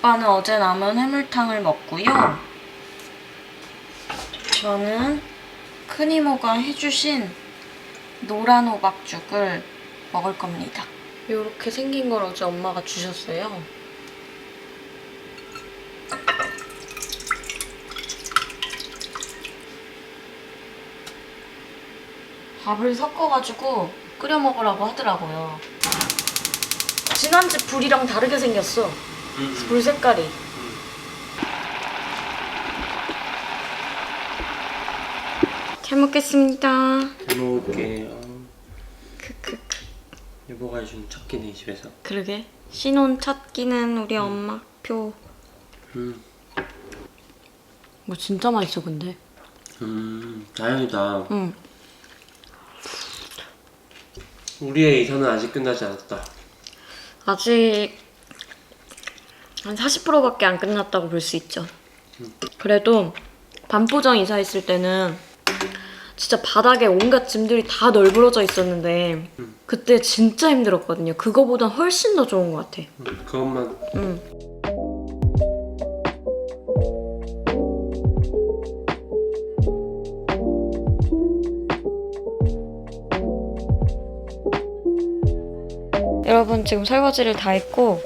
오빠는 어제 남은 해물탕을 먹고요. 저는 큰 이모가 해주신 노란 호박죽을 먹을 겁니다. 이렇게 생긴 걸 어제 엄마가 주셨어요. 밥을 섞어가지고 끓여 먹으라고 하더라고요. 지난집 불이랑 다르게 생겼어. 불 색깔이. 잘 먹겠습니다. 잘 먹을게요. 크크크. 여보가 해준 첫 끼네 집에서. 그러게. 신혼 첫 끼는 우리 엄마 표. 뭐 진짜 맛있어 근데. 다행이다. 응. 우리의 이사는 아직 끝나지 않았다. 아직 한 40%밖에 안 끝났다고 볼 수 있죠. 그래도 반포정 이사했을 때는 진짜 바닥에 온갖 짐들이 다 널브러져 있었는데 그때 진짜 힘들었거든요. 그거보단 훨씬 더 좋은 것 같아. 그것만. 응. 여러분 지금 설거지를 다 했고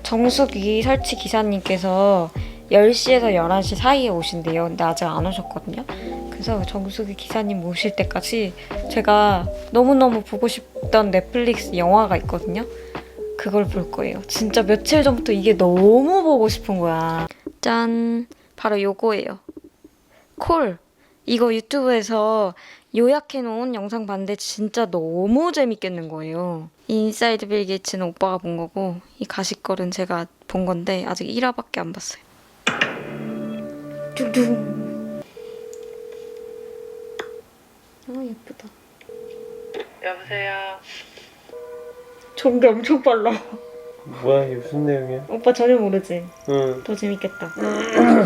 정수기 설치 기사님께서 10시에서 11시 사이에 오신대요. 근데 아직 안 오셨거든요. 그래서 정수기 기사님 오실 때까지 제가 너무너무 보고 싶던 넷플릭스 영화가 있거든요. 그걸 볼 거예요. 진짜 며칠 전부터 이게 너무 보고 싶은 거야. 짠! 바로 요거예요. 콜! 이거 유튜브에서 요약해놓은 영상 봤는데 진짜 너무 재밌겠는 거예요. 인사이드 빌 게이츠는 오빠가 본 거고 이 가십걸은 제가 본 건데 아직 1화밖에 안 봤어요. 둥둥. 예쁘다. 여보세요. 전개 엄청 빨라. 뭐야 이게 무슨 내용이야? 오빠 전혀 모르지? 응. 더 재밌겠다.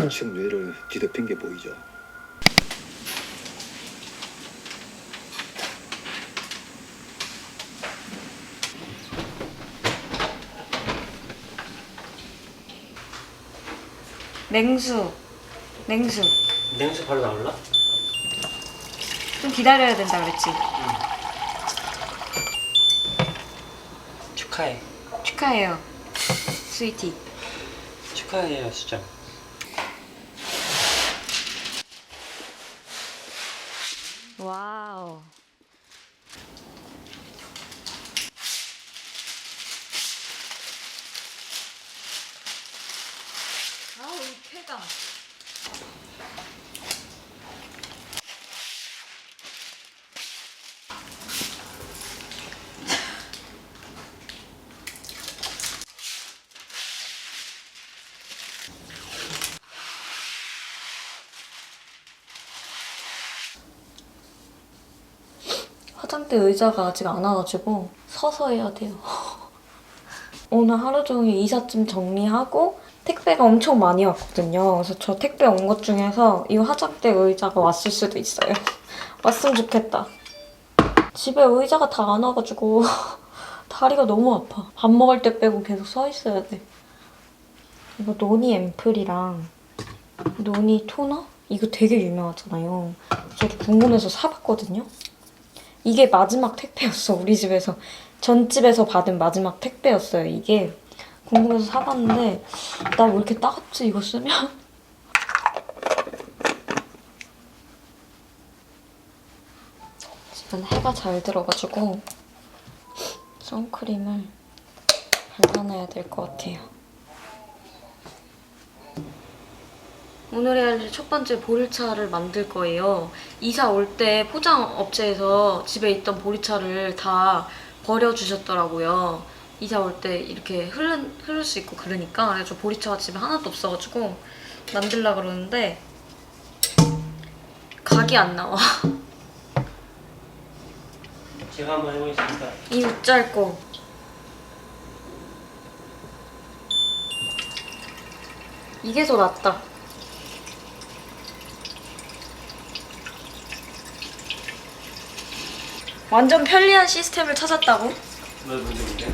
지금 뇌를 뒤덮인 게 보이죠? 냉수. 냉수 바로 나올라? 좀 기다려야 된다 그랬지? 축하해. 축하해요. 스위티. 축하해요 수정. 와우. 아우 이 쾌감. 화장대 의자가 아직 안 와가지고 서서 해야 돼요. 오늘 하루 종일 이삿짐 정리하고 택배가 엄청 많이 왔거든요. 그래서 저 택배 온 것 중에서 이 화장대 의자가 왔을 수도 있어요. 왔으면 좋겠다. 집에 의자가 다 안 와가지고 다리가 너무 아파. 밥 먹을 때 빼고 계속 서 있어야 돼. 이거 노니 앰플이랑 노니 토너? 이거 되게 유명하잖아요. 저도 궁금해서 사봤거든요. 이게 마지막 택배였어. 우리 집에서 전집에서 받은 마지막 택배였어요. 이게 궁금해서 사봤는데 나 왜 이렇게 따갑지 이거 쓰면? 집은 해가 잘 들어가지고 선크림을 발라놔야 될 것 같아요. 오늘 해야 할 첫 번째 보리차를 만들 거예요. 이사 올 때 포장 업체에서 집에 있던 보리차를 다 버려주셨더라고요. 이사 올 때 이렇게 흐를 수 있고 그러니까. 그래서 보리차가 집에 하나도 없어가지고 만들려고 그러는데 각이 안 나와. 제가 한번 해보겠습니다. 이 웃잘거. 이게 더 낫다. 완전 편리한 시스템을 찾았다고? 뭘 보는데?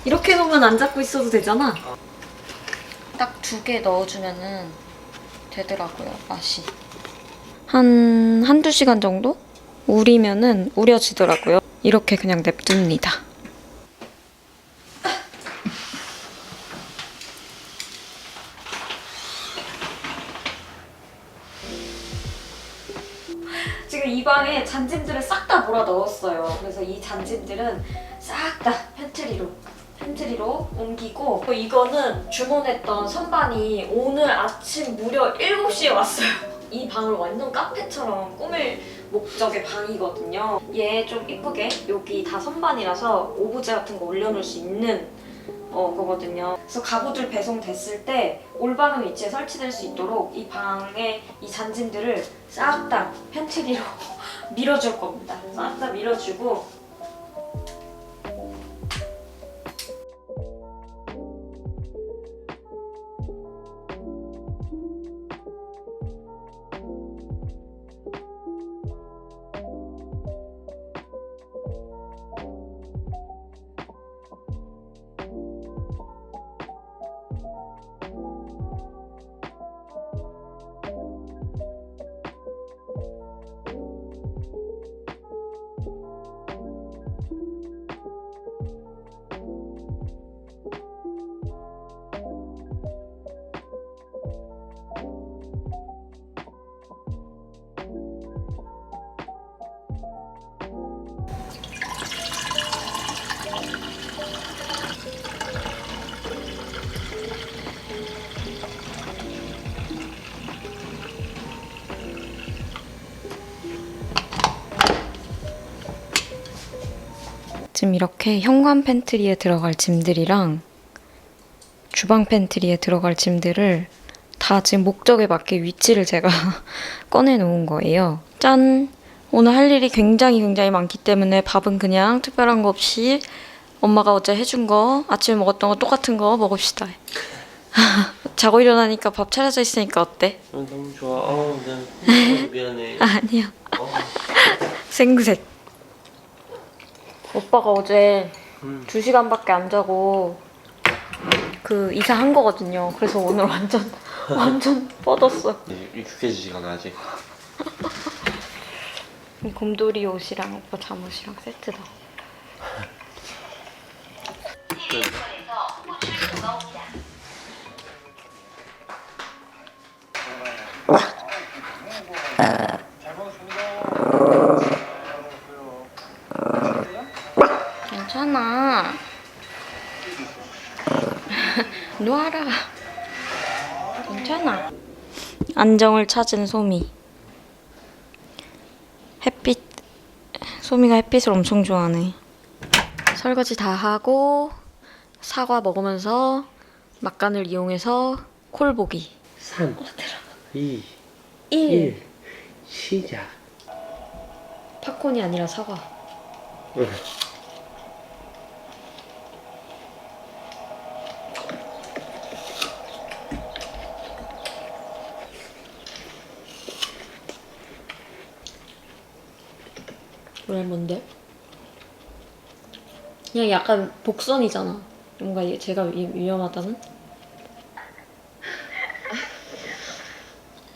이렇게 놓으면 안 잡고 있어도 되잖아. 딱 2개 넣어주면은 되더라고요, 맛이. 한두 시간 정도 우리면은 우려지더라고요. 이렇게 그냥 냅둡니다. 지금 이 방에 잔짐들을 싹 다 몰아 넣었어요. 그래서 이 잔짐들은 싹 다 팬트리로 옮기고, 또 이거는 주문했던 선반이 오늘 아침 무려 7시에 왔어요. 이 방을 완전 카페처럼 꾸밀 목적의 방이거든요. 얘 좀 이쁘게 여기 다 선반이라서 오브제 같은 거 올려놓을 수 있는 거거든요. 그래서 가구들 배송됐을 때 올바른 위치에 설치될 수 있도록 이 방에 이 잔짐들을 싹 다 팬트리로 밀어줄 겁니다. 싹 다 밀어주고, 지금 이렇게 현관 팬트리에 들어갈 짐들이랑 주방 팬트리에 들어갈 짐들을 다 지금 목적에 맞게 위치를 제가 꺼내놓은 거예요. 짠! 오늘 할 일이 굉장히 많기 때문에 밥은 그냥 특별한 거 없이 엄마가 어제 해준 거, 아침에 먹었던 거 똑같은 거 먹읍시다. 자고 일어나니까 밥 차려져 있으니까 어때? 너무 좋아. 미안해. 아니야. 생색. 오빠가 어제 2시간밖에 안 자고 그 이사한 거거든요. 그래서 오늘 완전 뻗었어. 익숙해지지가 않아 아직. 이 곰돌이 옷이랑 오빠 잠옷이랑 세트다. 괜찮아. 놓아라. 괜찮아. 안정을 찾은 소미. 소미가 햇빛을 엄청 좋아하네. 설거지 다 하고 사과 먹으면서 막간을 이용해서 콜 보기. 3, 2, 1. 시작. 팝콘이 아니라 사과. 응. 왜 뭔데? 그냥 약간 복선이잖아. 뭔가 제가 위험하다는?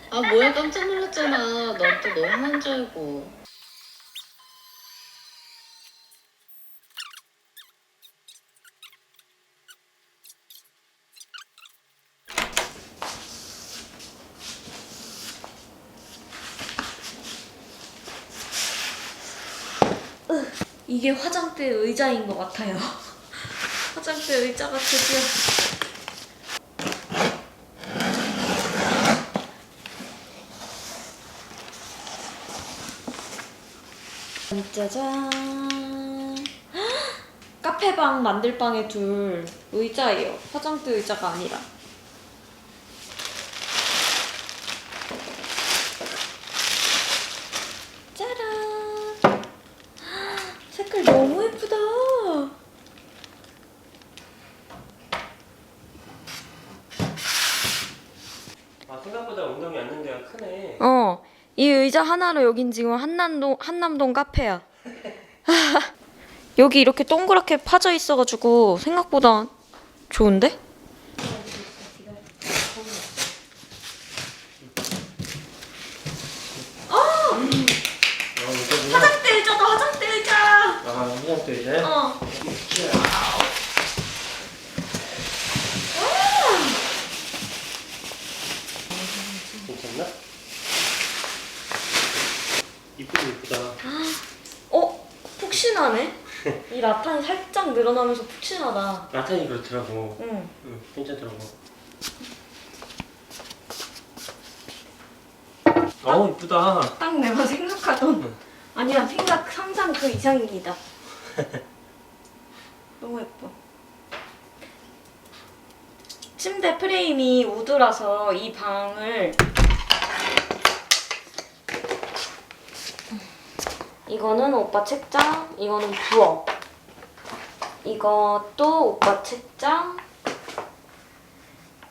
아 뭐야 깜짝 놀랐잖아. 넌 또 너무한 줄 알고. 이게 화장대 의자인 것 같아요. 화장대 의자가 드디어. 짜잔. 카페방 만들 방에 둘 의자예요. 화장대 의자가 아니라. 짜란. 색깔 너무 예쁘다. 생각보다 엉덩이 앉는 데가 크네. 이 의자 하나로 여긴 지금 한남동 카페야. 여기 이렇게 동그랗게 파져 있어가지고 생각보다 좋은데? 아파트 의자야? 어. 괜찮나? 이쁘다 이쁘다. 푹신하네. 이 라탄이 살짝 늘어나면서 푹신하다. 라탄이 그렇더라고. 응. 응, 괜찮더라고. 이쁘다. 딱 내가 생각하던 응. 아니야 상상 그 이상입니다. 너무 예뻐. 침대 프레임이 우드라서 이 방을 이거는 오빠 책장, 이거는 부엌. 이것도 오빠 책장.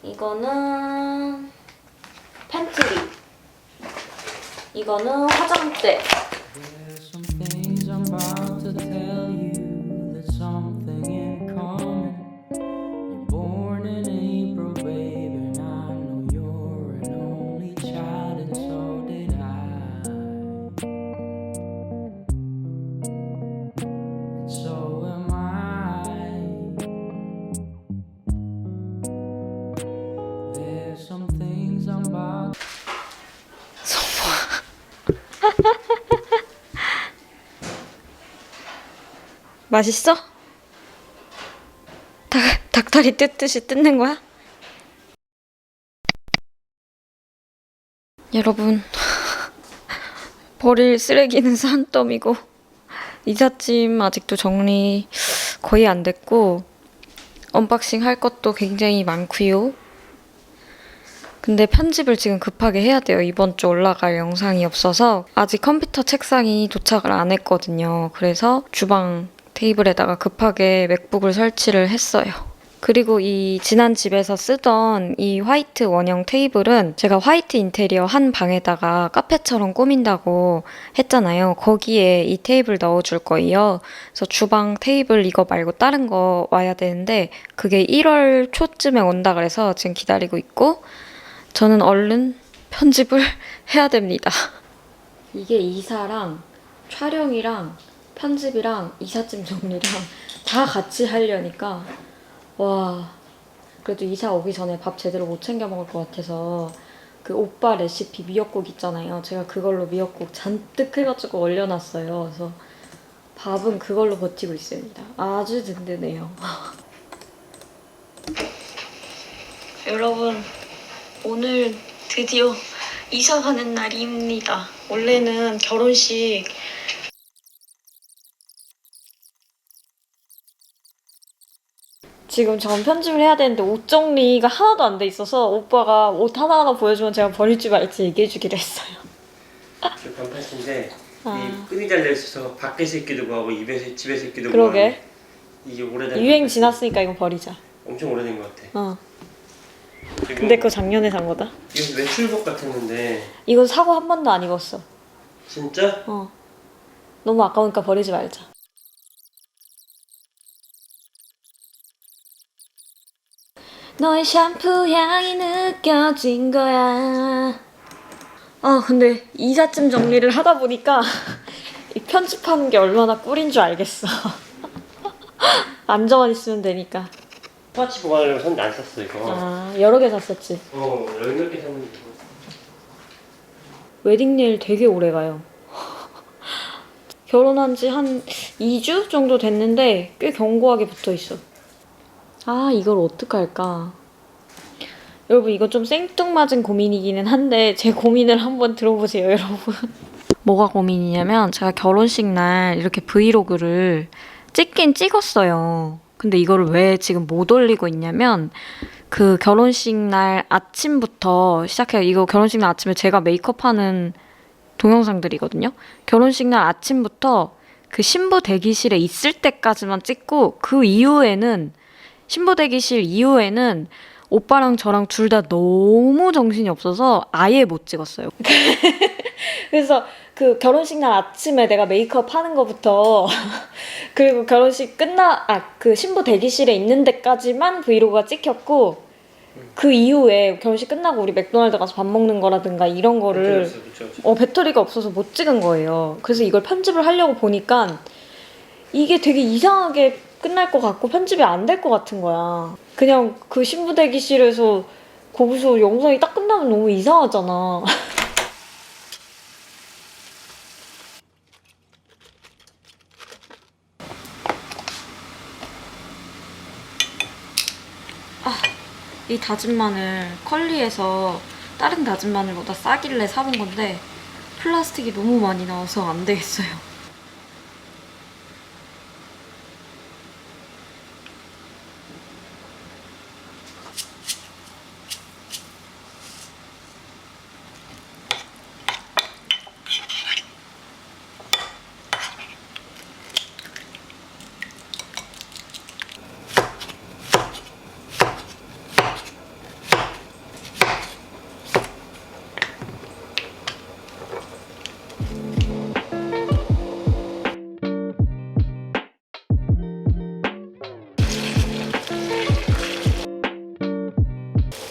이거는 팬트리. 이거는 화장대. There's some things I'm about to tell you. There's something in common. You're born in April, baby, and I know you're an only child, and so did I. And so am I. There's some things I'm about. 맛있어? 닭다리 뜯듯이 뜯는 거야? 여러분, 버릴 쓰레기는 산더미고 이삿짐 아직도 정리 거의 안 됐고 언박싱 할 것도 굉장히 많고요. 근데 편집을 지금 급하게 해야 돼요. 이번 주 올라갈 영상이 없어서 아직 컴퓨터 책상이 도착을 안 했거든요. 그래서 주방 테이블에다가 급하게 맥북을 설치를 했어요. 그리고 이 지난 집에서 쓰던 이 화이트 원형 테이블은 제가 화이트 인테리어 한 방에다가 카페처럼 꾸민다고 했잖아요. 거기에 이 테이블 넣어줄 거예요. 그래서 주방 테이블 이거 말고 다른 거 와야 되는데 그게 1월 초쯤에 온다 그래서 지금 기다리고 있고 저는 얼른 편집을 해야 됩니다. 이게 이사랑 촬영이랑 편집이랑 이삿짐 정리랑 다 같이 하려니까 와 그래도 이사 오기 전에 밥 제대로 못 챙겨 먹을 것 같아서 그 오빠 레시피 미역국 있잖아요. 제가 그걸로 미역국 잔뜩 해가지고 얼려놨어요. 그래서 밥은 그걸로 버티고 있습니다. 아주 든든해요. 여러분 오늘 드디어 이사 가는 날입니다. 원래는 결혼식 지금 전 편집을 해야 되는데 옷 정리가 하나도 안 돼 있어서 오빠가 옷 하나하나 보여주면 제가 버릴지 말지 얘기해주기로 했어요. 저 반팔인데 아. 이 끈이 달려 있어서 밖에서 입기도 뭐하고 집에서 입기도 그러게. 뭐하고 이게 오래된 유행 반팔. 지났으니까 이거 버리자. 엄청 오래된 것 같아. 어. 그리고 근데 그거 작년에 산 거다. 이거 외출복 같았는데 이거 사고 한 번도 안 입었어. 진짜? 어. 너무 아까우니까 버리지 말자. 너의 샴푸 향이 느껴진 거야. 아 근데 이삿짐 정리를 하다 보니까 이 편집하는 게 얼마나 꿀인 줄 알겠어. 앉아만 있으면 되니까. 스파치 보관하려고 샀는데 안 샀어 이거. 아 여러 개 샀었지. 여덟 개 샀는데 웨딩네일 되게 오래 가요. 결혼한 지 한 2주 정도 됐는데 꽤 견고하게 붙어 있어. 아 이걸 어떡할까. 여러분 이거 좀 생뚱맞은 고민이기는 한데 제 고민을 한번 들어보세요 여러분. 뭐가 고민이냐면 제가 결혼식 날 이렇게 브이로그를 찍긴 찍었어요. 근데 이거를 왜 지금 못 올리고 있냐면 그 결혼식 날 아침부터 시작해요. 이거 결혼식 날 아침에 제가 메이크업하는 동영상들이거든요. 결혼식 날 아침부터 그 신부 대기실에 있을 때까지만 찍고 그 이후에는 신부 대기실 이후에는 오빠랑 저랑 둘 다 너무 정신이 없어서 아예 못 찍었어요. 그래서 그 결혼식 날 아침에 내가 메이크업 하는 거부터 그리고 결혼식 그 신부 대기실에 있는 데까지만 브이로그가 찍혔고 그 이후에 결혼식 끝나고 우리 맥도날드 가서 밥 먹는 거라든가 이런 거를 배터리가 없어서 못 찍은 거예요. 그래서 이걸 편집을 하려고 보니까 이게 되게 이상하게 끝날 것 같고 편집이 안 될 것 같은 거야. 그냥 그 신부 대기실에서 거기서 영상이 딱 끝나면 너무 이상하잖아. 이 다진 마늘 컬리에서 다른 다진 마늘보다 싸길래 사본 건데 플라스틱이 너무 많이 나와서 안 되겠어요.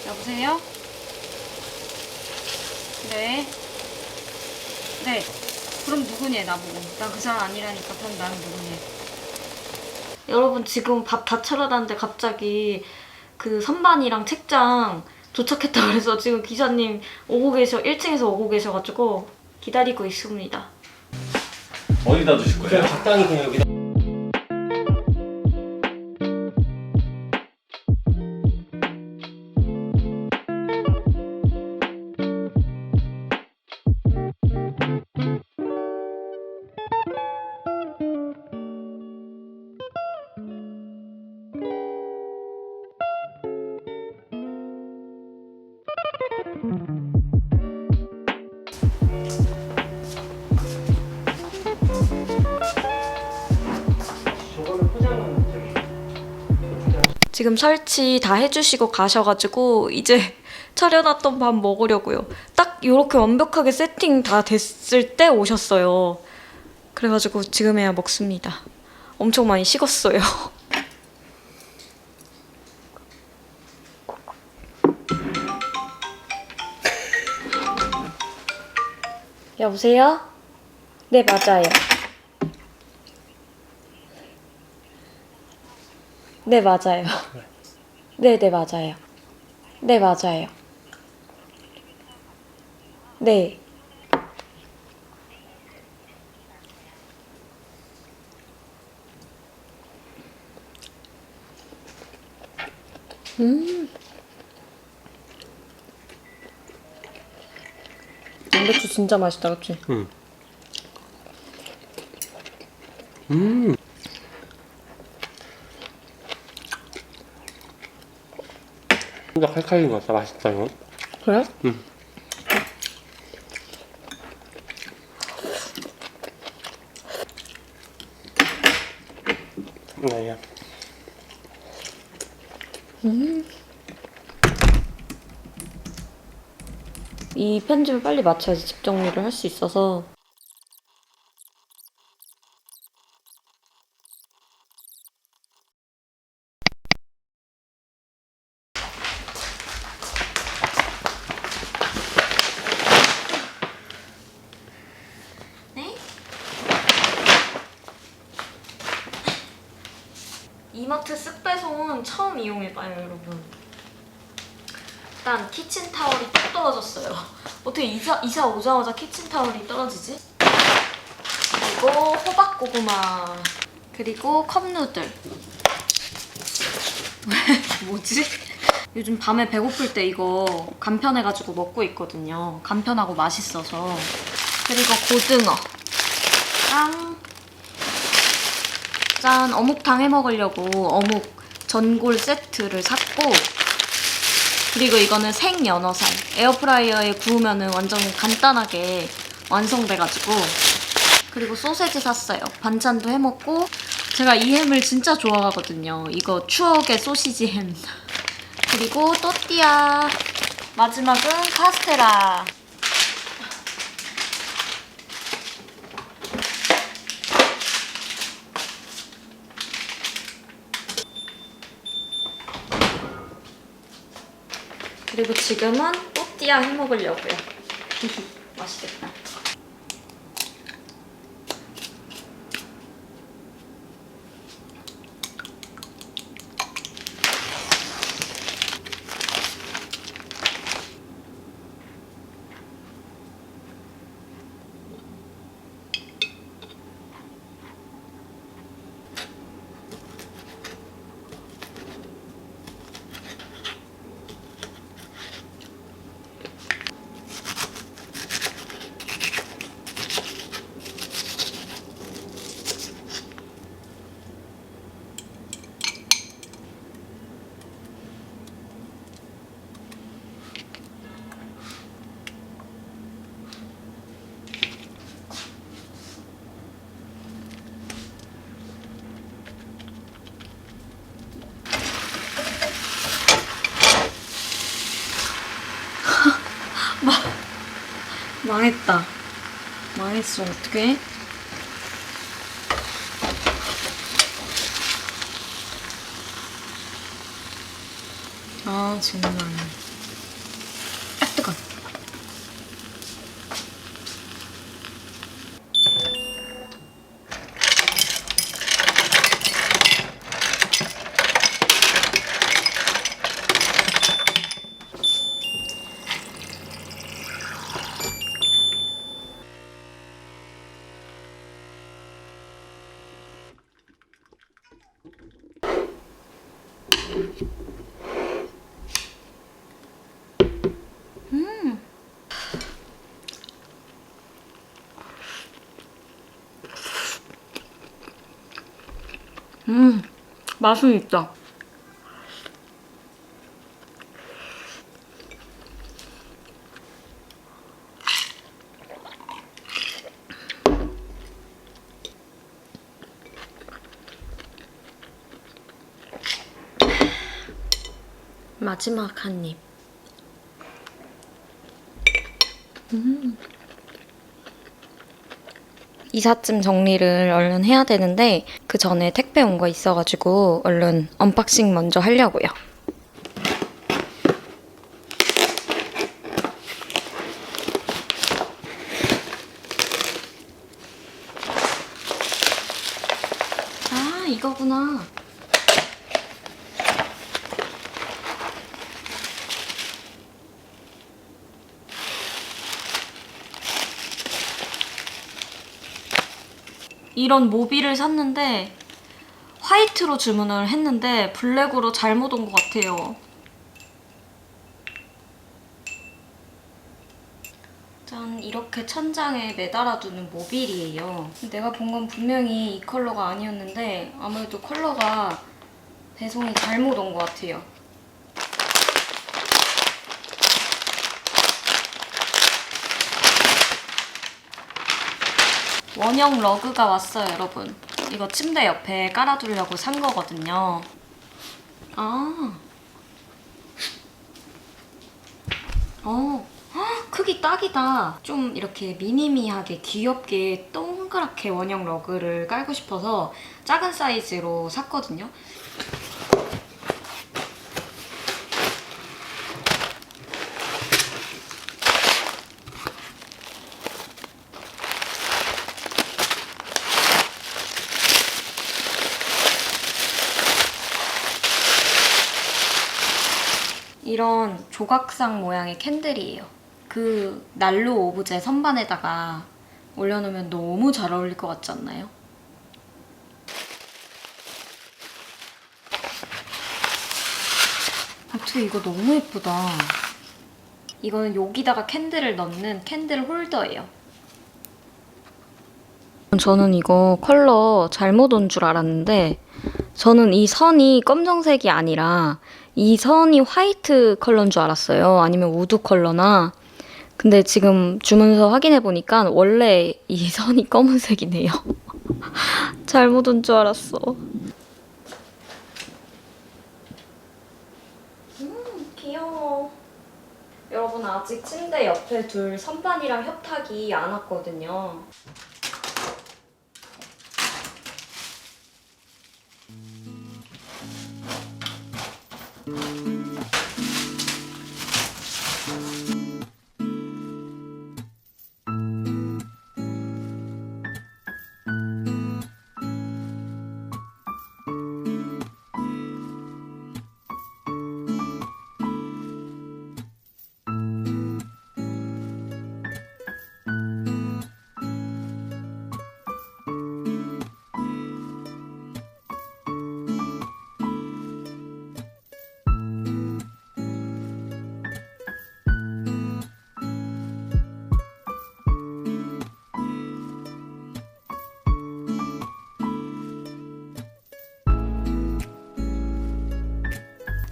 여보세요? 네. 네. 그럼 누구니 나보고. 난 그 사람 아니라니까. 그럼 나는 누구니? 여러분 지금 밥 다 차려놨는데 갑자기 그 선반이랑 책장 도착했다 그래서 지금 기사님 오고 계셔 1층에서 오고 계셔가지고 기다리고 있습니다. 어디다 두실 그냥 거예요? 적당히 그냥 여기다. 저거는 포장은 저기. 지금 설치 다 해주시고 가셔가지고 이제 차려놨던 밥 먹으려고요. 딱 이렇게 완벽하게 세팅 다 됐을 때 오셨어요. 그래가지고 지금에야 먹습니다. 엄청 많이 식었어요. 여보세요? 네, 맞아요. 네, 맞아요. 네, 네, 맞아요. 네, 맞아요. 네. 양배추 진짜 맛있다, 그치? 진짜 칼칼인 것 같다. 맛있다 이거. 그래? 네. 이 편집을 빨리 맞춰야지 집 정리를 할 수 있어서. 네? 이마트 쓱배송은 처음 이용해봐요, 여러분. 일단 키친타올이 뚝 떨어졌어요. 어떻게 이사 오자마자 키친타올이 떨어지지? 그리고 호박고구마, 그리고 컵누들. 뭐지? 요즘 밤에 배고플 때 이거 간편해가지고 먹고 있거든요. 간편하고 맛있어서. 그리고 고등어랑 짠, 어묵탕 해먹으려고 어묵 전골 세트를 샀고, 그리고 이거는 생연어살. 에어프라이어에 구우면은 완전 간단하게 완성돼가지고. 그리고 소세지 샀어요. 반찬도 해먹고. 제가 이 햄을 진짜 좋아하거든요. 이거 추억의 소시지 햄. 그리고 또띠아. 마지막은 카스테라. 그리고 지금은 또띠아 해먹으려고요. 맛있겠다. 망했다. 망했어. 어떡해? 아, 정말. 아, 뜨거. 맛은 있다. 마지막 한 입. 이삿짐 정리를 얼른 해야 되는데 그 전에 택배 온 거 있어가지고 얼른 언박싱 먼저 하려고요. 아, 이거구나. 이런 모비를 샀는데 화이트로 주문을 했는데 블랙으로 잘못 온 것 같아요. 짠, 이렇게 천장에 매달아두는 모빌이에요. 내가 본 건 분명히 이 컬러가 아니었는데 아무래도 컬러가 배송이 잘못 온 것 같아요. 원형 러그가 왔어요, 여러분. 이거 침대 옆에 깔아두려고 산 거거든요. 아. 헉, 크기 딱이다. 좀 이렇게 미니미하게 귀엽게 동그랗게 원형 러그를 깔고 싶어서 작은 사이즈로 샀거든요. 이런 조각상 모양의 캔들이에요. 그 난로 오브제 선반에다가 올려놓으면 너무 잘 어울릴 것 같지 않나요? 어떻게 이거 너무 예쁘다. 이거는 여기다가 캔들을 넣는 캔들 홀더예요. 저는 이거 컬러 잘못 온 줄 알았는데 저는 이 선이 검정색이 아니라 이 선이 화이트 컬러인 줄 알았어요. 아니면 우드 컬러나. 근데 지금 주문서 확인해보니까 원래 이 선이 검은색이네요. 잘못 온 줄 알았어. 귀여워. 여러분, 아직 침대 옆에 둘 선반이랑 협탁이 안 왔거든요.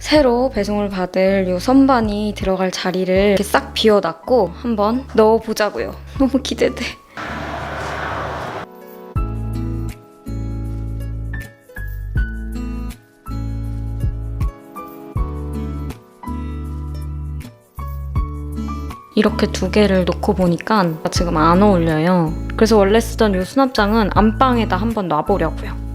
새로 배송을 받을 요 선반이 들어갈 자리를 이렇게 싹 비워놨고 한번 넣어보자고요. 너무 기대돼. 이렇게 두 개를 놓고 보니까 지금 안 어울려요. 그래서 원래 쓰던 이 수납장은 안방에다 한번 놔보려고요.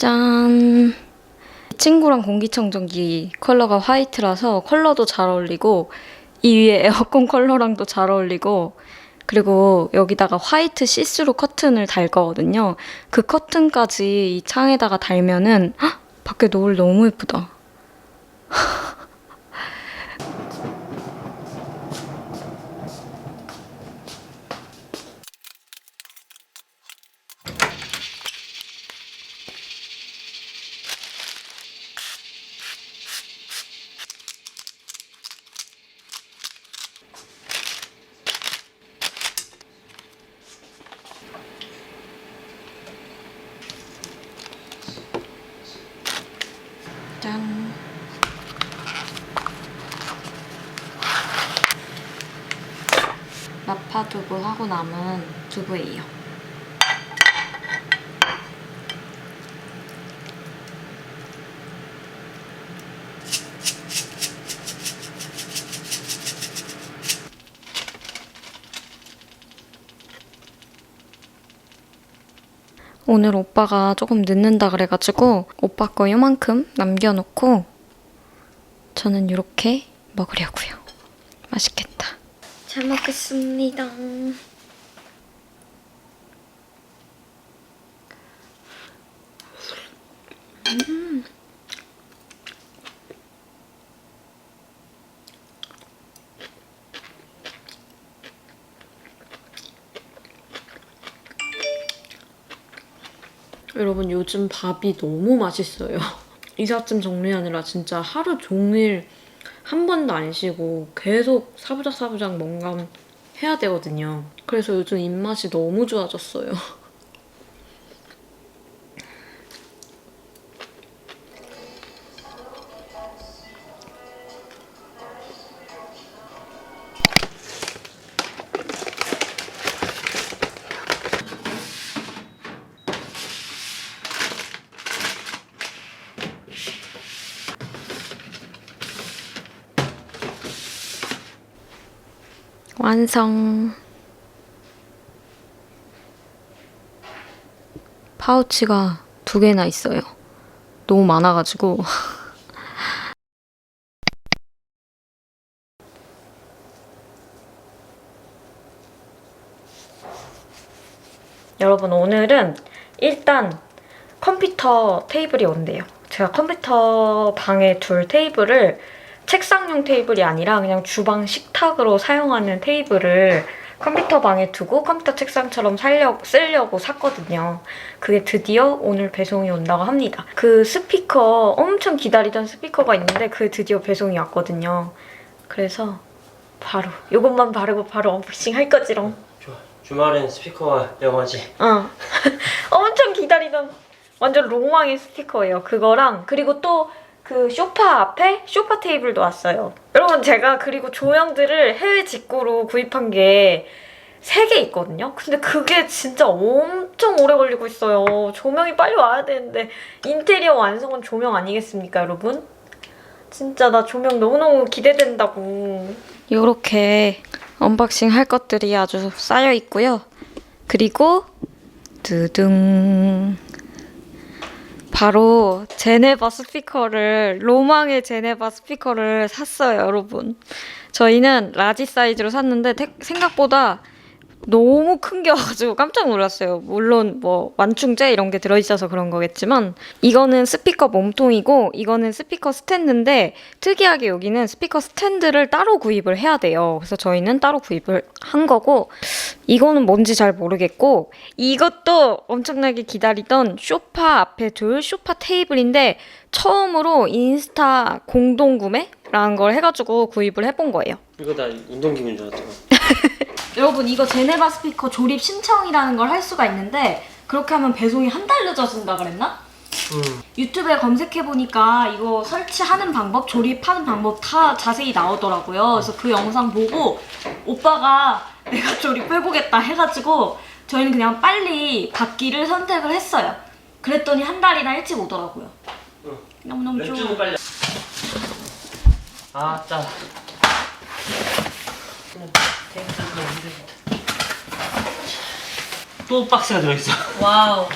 짠! 친구랑 공기청정기 컬러가 화이트라서 컬러도 잘 어울리고 이 위에 에어컨 컬러랑도 잘 어울리고 그리고 여기다가 화이트 시스루 커튼을 달 거거든요. 그 커튼까지 이 창에다가 달면은 헉! 밖에 노을 너무 예쁘다. 짠. 마파두부 하고 남은 두부예요. 오늘 오빠가 조금 늦는다 그래가지고 오빠 거 요만큼 남겨놓고 저는 이렇게 먹으려고요. 맛있겠다. 잘 먹겠습니다. 여러분 요즘 밥이 너무 맛있어요. 이삿짐 정리하느라 진짜 하루 종일 한 번도 안 쉬고 계속 사부작사부작 뭔가 해야 되거든요. 그래서 요즘 입맛이 너무 좋아졌어요. 완성. 파우치가 2개나 있어요. 너무 많아가지고. 여러분 오늘은 일단 컴퓨터 테이블이 온대요. 제가 컴퓨터 방에 둘 테이블을 책상용 테이블이 아니라 그냥 주방 식탁으로 사용하는 테이블을 컴퓨터 방에 두고 컴퓨터 책상처럼 쓰려고 샀거든요. 그게 드디어 오늘 배송이 온다고 합니다. 그 스피커, 엄청 기다리던 스피커가 있는데 그게 드디어 배송이 왔거든요. 그래서 바로 이것만 바르고 바로 언박싱 할 거지롱. 좋아. 주말엔 스피커와 영화지. 엄청 기다리던 완전 로망의 스피커예요. 그거랑 그리고 또 그 소파 앞에 소파 테이블도 왔어요. 여러분 제가 그리고 조명들을 해외 직구로 구입한 게 3개 있거든요. 근데 그게 진짜 엄청 오래 걸리고 있어요. 조명이 빨리 와야 되는데 인테리어 완성은 조명 아니겠습니까 여러분? 진짜 나 조명 너무너무 기대된다고. 이렇게 언박싱 할 것들이 아주 쌓여 있고요. 그리고 두둥 바로 제네바 스피커를 로망의 제네바 스피커를 샀어요 여러분. 저희는 라지 사이즈로 샀는데 생각보다 너무 큰 게 와가지고 깜짝 놀랐어요. 물론 뭐 완충제 이런 게 들어있어서 그런 거겠지만 이거는 스피커 몸통이고 이거는 스피커 스탠드인데 특이하게 여기는 스피커 스탠드를 따로 구입을 해야 돼요. 그래서 저희는 따로 구입을 한 거고 이거는 뭔지 잘 모르겠고 이것도 엄청나게 기다리던 소파 앞에 둘 소파 테이블인데 처음으로 인스타 공동 구매라는 걸 해가지고 구입을 해본 거예요. 이거 나 운동기분 좋았잖아. 여러분 이거 제네바 스피커 조립 신청이라는 걸 할 수가 있는데 그렇게 하면 배송이 한 달 늦어진다 그랬나? 유튜브에 검색해보니까 이거 설치하는 방법, 조립하는 방법 다 자세히 나오더라고요. 그래서 그 영상 보고 오빠가 내가 조립해보겠다 해가지고 저희는 그냥 빨리 받기를 선택을 했어요. 그랬더니 한 달이나 일찍 오더라고요. 응. 너무너무 몇 좋아. 주는 빨리. 아따. 또 박스가 들어있어. 와우.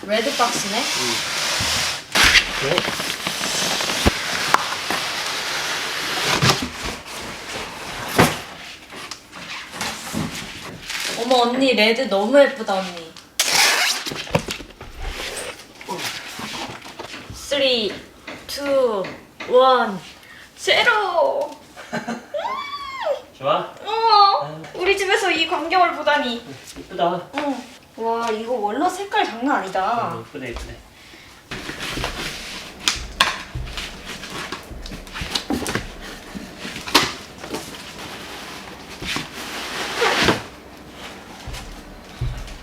레드 박스네? 그래? 어머 언니 레드 너무 예쁘다 언니. 3, 2, 1, 제로. 좋아? 우리 집에서 이 광경을 보다니. 이쁘다. 와 이거 원로 색깔 장난 아니다. 이쁘네 이쁘네.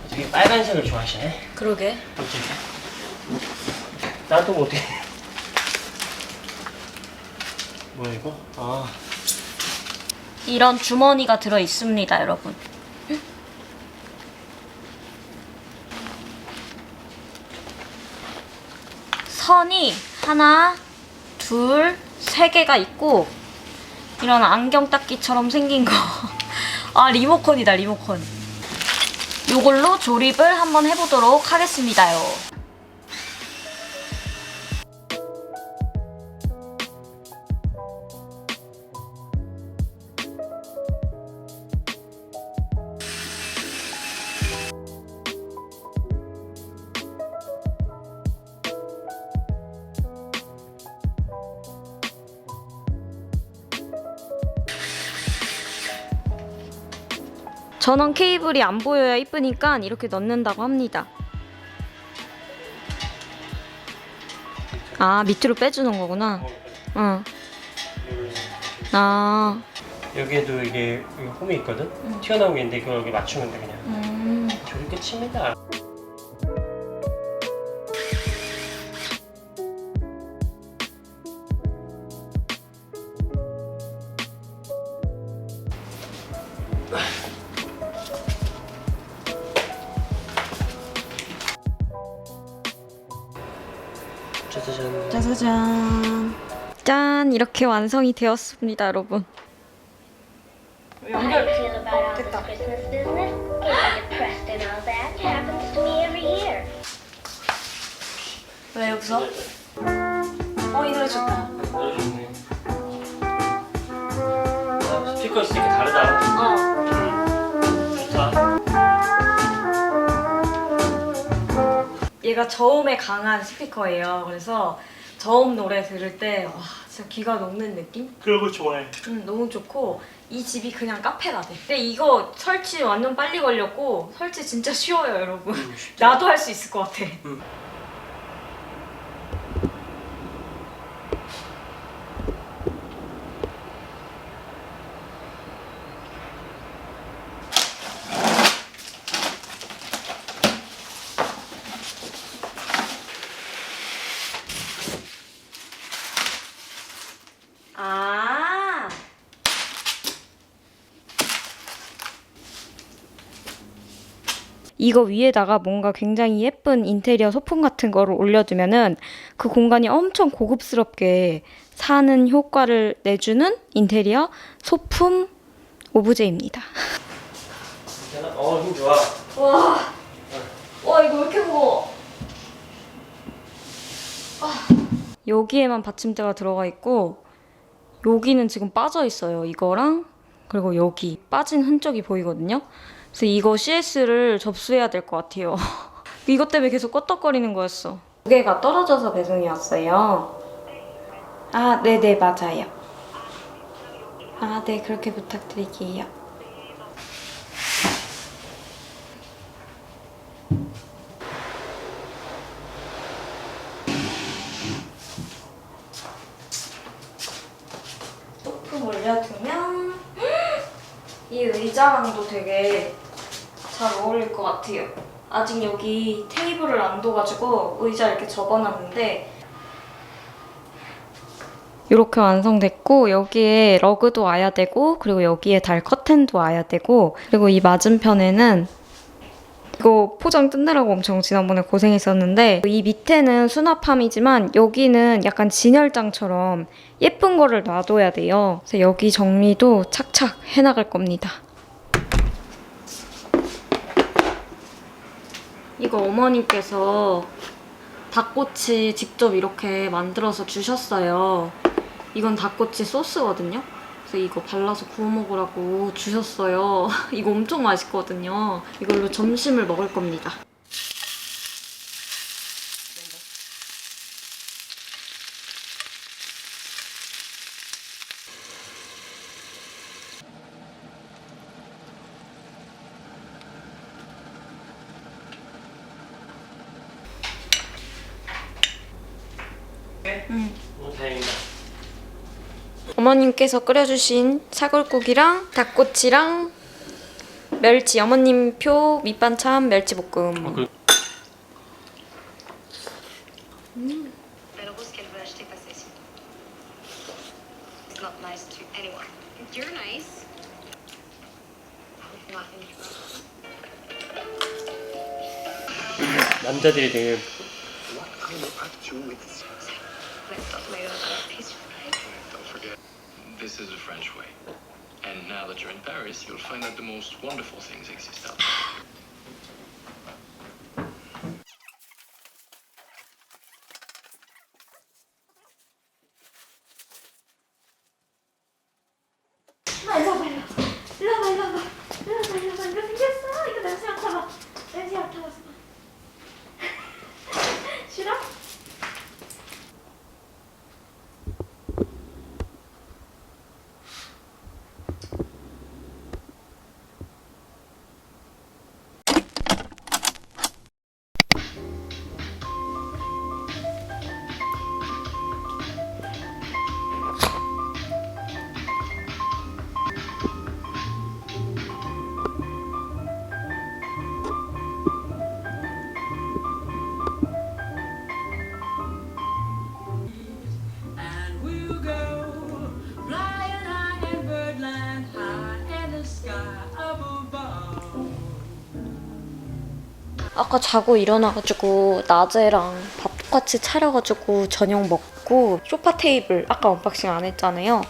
되게 빨간색을 좋아하시네. 그러게. 어째? 나도 못해. 뭐야 이거? 아. 이런 주머니가 들어 있습니다, 여러분. 선이 하나, 둘, 세 개가 있고 이런 안경 닦기처럼 생긴 거. 아, 리모컨이다, 리모컨. 요걸로 조립을 한번 해보도록 하겠습니다요. 전원 케이블이 안 보여야 이쁘니까 이렇게 넣는다고 합니다. 아, 밑으로 빼주는 거구나. 응. 아. 여기에도 이게 여기 홈이 있거든? 튀어나온 게 있는데 그걸 여기 맞추면 돼 그냥. 조립 끝입니다. 짜자잔. 짜자잔. 짠, 이렇게 완성이 되었습니다, 여러분. How do you feel about all this Christmas business? Getting depressed and all that happens to me every year. 왜 여기서? 이 노래 좋다. 노래 좋네. 아, 스피커 있으니까 다르다. 좋다. 얘가 저음에 강한 스피커예요. 그래서 저음 노래 들을 때 와, 진짜 귀가 녹는 느낌? 그런 거 좋아해. 너무 좋고 이 집이 그냥 카페가 돼. 근데 이거 설치 완전 빨리 걸렸고 설치 진짜 쉬워요, 여러분. 나도 할 수 있을 것 같아. 아. 이거 위에다가 뭔가 굉장히 예쁜 인테리어 소품 같은 거를 올려두면은 그 공간이 엄청 고급스럽게 사는 효과를 내주는 인테리어 소품 오브제입니다. 힘 좋아. 와 이거 왜 이렇게 무거워? 여기에만 받침대가 들어가 있고 여기는 지금 빠져 있어요. 이거랑 그리고 여기 빠진 흔적이 보이거든요. 그래서 이거 CS를 접수해야 될 것 같아요. 이것 때문에 계속 껐덕거리는 거였어. 무게가 떨어져서 배송이 왔어요. 아, 네네 맞아요. 아, 네 그렇게 부탁드릴게요. 소품 올려두면 이 의자랑도 되게 잘 어울릴 것 같아요. 아직 여기 테이블을 안 둬가지고 의자 이렇게 접어놨는데 이렇게 완성됐고 여기에 러그도 와야 되고 그리고 여기에 달 커튼도 와야 되고 그리고 이 맞은편에는 이거 포장 뜯느라고 엄청 지난번에 고생했었는데 이 밑에는 수납함이지만 여기는 약간 진열장처럼 예쁜 거를 놔둬야 돼요. 그래서 여기 정리도 착착 해나갈 겁니다. 이거 어머님께서 닭꼬치 직접 이렇게 만들어서 주셨어요. 이건 닭꼬치 소스거든요. 그래서 이거 발라서 구워 먹으라고 주셨어요. 이거 엄청 맛있거든요. 이걸로 점심을 먹을 겁니다. 다행이다. 어머님께서 끓여주신 사골국이랑 닭꼬치랑 멸치, 어머님 표 밑반찬 멸치볶음. Pero busque el brush de pasation. It's not nice to anyone. You're nice. Not in 남자들이 되게 Let's talk later about this. Don't forget, this is the French way. And now that you're in Paris, you'll find that the most wonderful things exist out there. And we'll go flying high in birdland, high in the sky above. 아까 자고 일어나가지고 낮에랑 밥 똑같이 차려가지고 저녁 먹고 소파 테이블 아까 언박싱 안 했잖아요.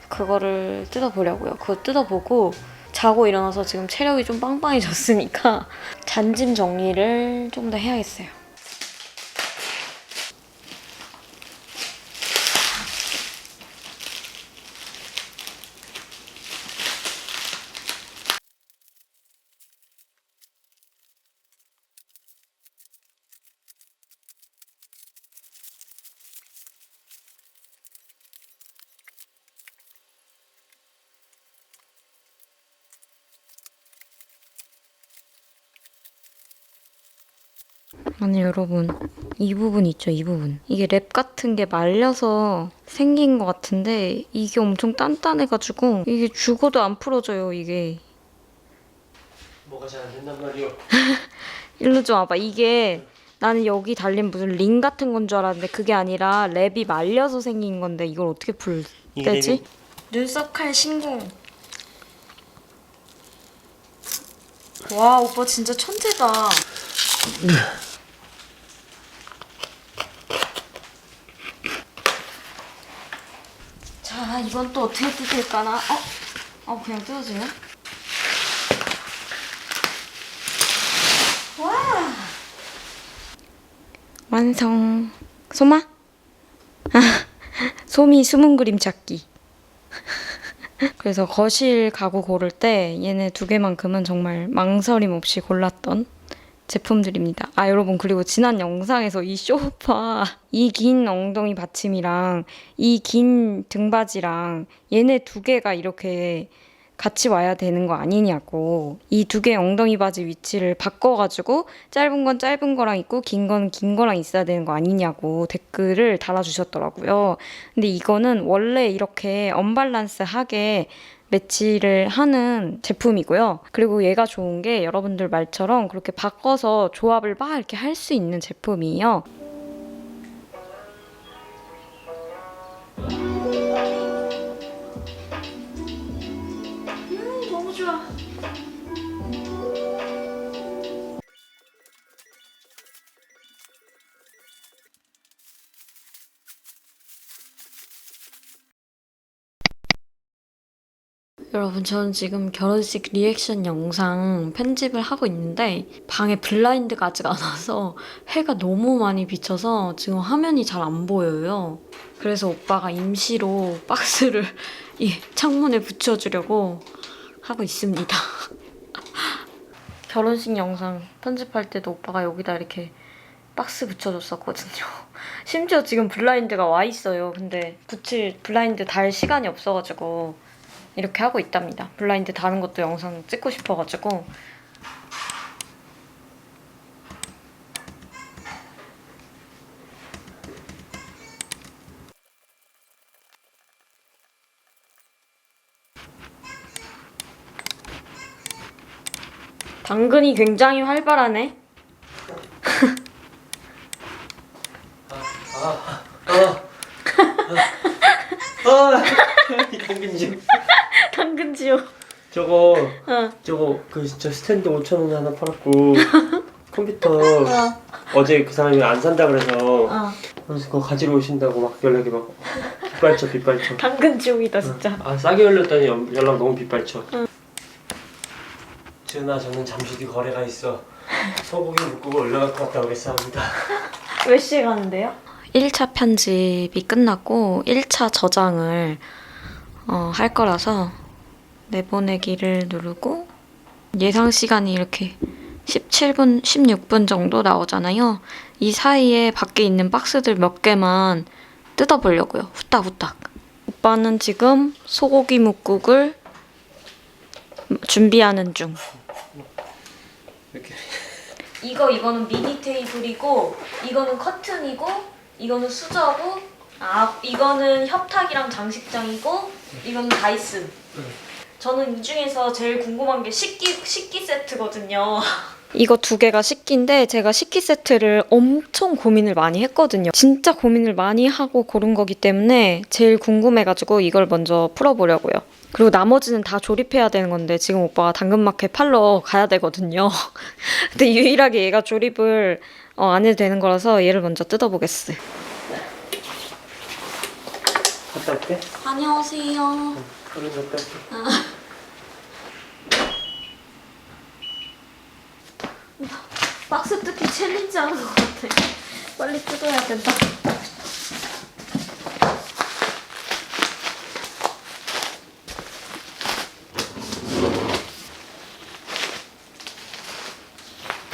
그거를 뜯어보려고요. 그거 뜯어보고 자고 일어나서 지금 체력이 좀 빵빵해졌으니까 잔짐 정리를 좀 더 해야겠어요. 아니 여러분 이 부분 있죠, 이 부분. 이게 랩 같은 게 말려서 생긴 것 같은데 이게 엄청 단단해가지고 이게 죽어도 안 풀어져요, 이게. 뭐가 잘 안 된단 말이오. 일로 좀 와봐. 이게 나는 여기 달린 무슨 링 같은 건 줄 알았는데 그게 아니라 랩이 말려서 생긴 건데 이걸 어떻게 풀대지? 눈썹 칼 신공. 와 오빠 진짜 천재다. 자 이건 또 어떻게 뜯을까나? 그냥 뜯어지네? 와 완성. 소마? 소미 숨은 그림 찾기. 그래서 거실 가구 고를 때 얘네 두 개만큼은 정말 망설임 없이 골랐던 제품들입니다. 아 여러분 그리고 지난 영상에서 이 쇼파 이 긴 엉덩이 받침이랑 이 긴 등받이랑 얘네 두 개가 이렇게 같이 와야 되는 거 아니냐고, 이 두 개의 엉덩이 바지 위치를 바꿔가지고 짧은 건 짧은 거랑 있고 긴 건 긴 거랑 있어야 되는 거 아니냐고 댓글을 달아주셨더라고요. 근데 이거는 원래 이렇게 언밸런스하게 매치를 하는 제품이고요. 그리고 얘가 좋은 게 여러분들 말처럼 그렇게 바꿔서 조합을 막 이렇게 할 수 있는 제품이에요. 너무 좋아. 여러분, 저는 지금 결혼식 리액션 영상 편집을 하고 있는데 방에 블라인드가 아직 안 와서 해가 너무 많이 비쳐서 지금 화면이 잘 안 보여요. 그래서 오빠가 임시로 박스를 이 창문에 붙여주려고 하고 있습니다. 결혼식 영상 편집할 때도 오빠가 여기다 이렇게 박스 붙여줬었거든요. 심지어 지금 블라인드가 와 있어요. 근데 붙일 블라인드 달 시간이 없어가지고 이렇게 하고 있답니다. 블라인드 다는 것도 영상 찍고 싶어가지고. 당근이 굉장히 활발하네. 당근지요. 당근지요. 저거 어. 저거 그 진짜 스탠드 5,000원에 하나 팔았고 컴퓨터 어제 그 사람이 안 산다 그래서 그래서 그거 가지러 오신다고 막 연락이 막 빗발쳐. 당근지옥이다 진짜. 아 싸게 열렸더니 연락 너무 빗발쳐. 지은아, 저는 잠시 뒤 거래가 있어. 소고기 묵국을 올려갖고 갔다 오겠습니다. 몇 시에 가는데요? 1차 편집이 끝났고 1차 저장을 할 거라서 내보내기를 누르고 예상 시간이 이렇게 17분, 16분 정도 나오잖아요. 이 사이에 밖에 있는 박스들 몇 개만 뜯어보려고요. 후딱후딱. 오빠는 지금 소고기 묵국을 준비하는 중. 이렇게. 이거는 미니 테이블이고 이거는 커튼이고 이거는 수저고 이거는 협탁이랑 장식장이고 이거는 다이슨. 저는 이 중에서 제일 궁금한 게 식기 세트거든요. 이거 두 개가 식기인데 제가 식기 세트를 엄청 고민을 많이 했거든요. 진짜 고민을 많이 하고 고른 거기 때문에 제일 궁금해가지고 이걸 먼저 풀어보려고요. 그리고 나머지는 다 조립해야 되는 건데 지금 오빠가 당근마켓 팔러 가야 되거든요. 근데 유일하게 얘가 조립을 안 해도 되는 거라서 얘를 먼저 뜯어보겠어요. 갔다 올게. 안녕하세요. 얼른 갔다 올게. 박스 뜯기 챌린지 하는 것 같아. 빨리 뜯어야 된다.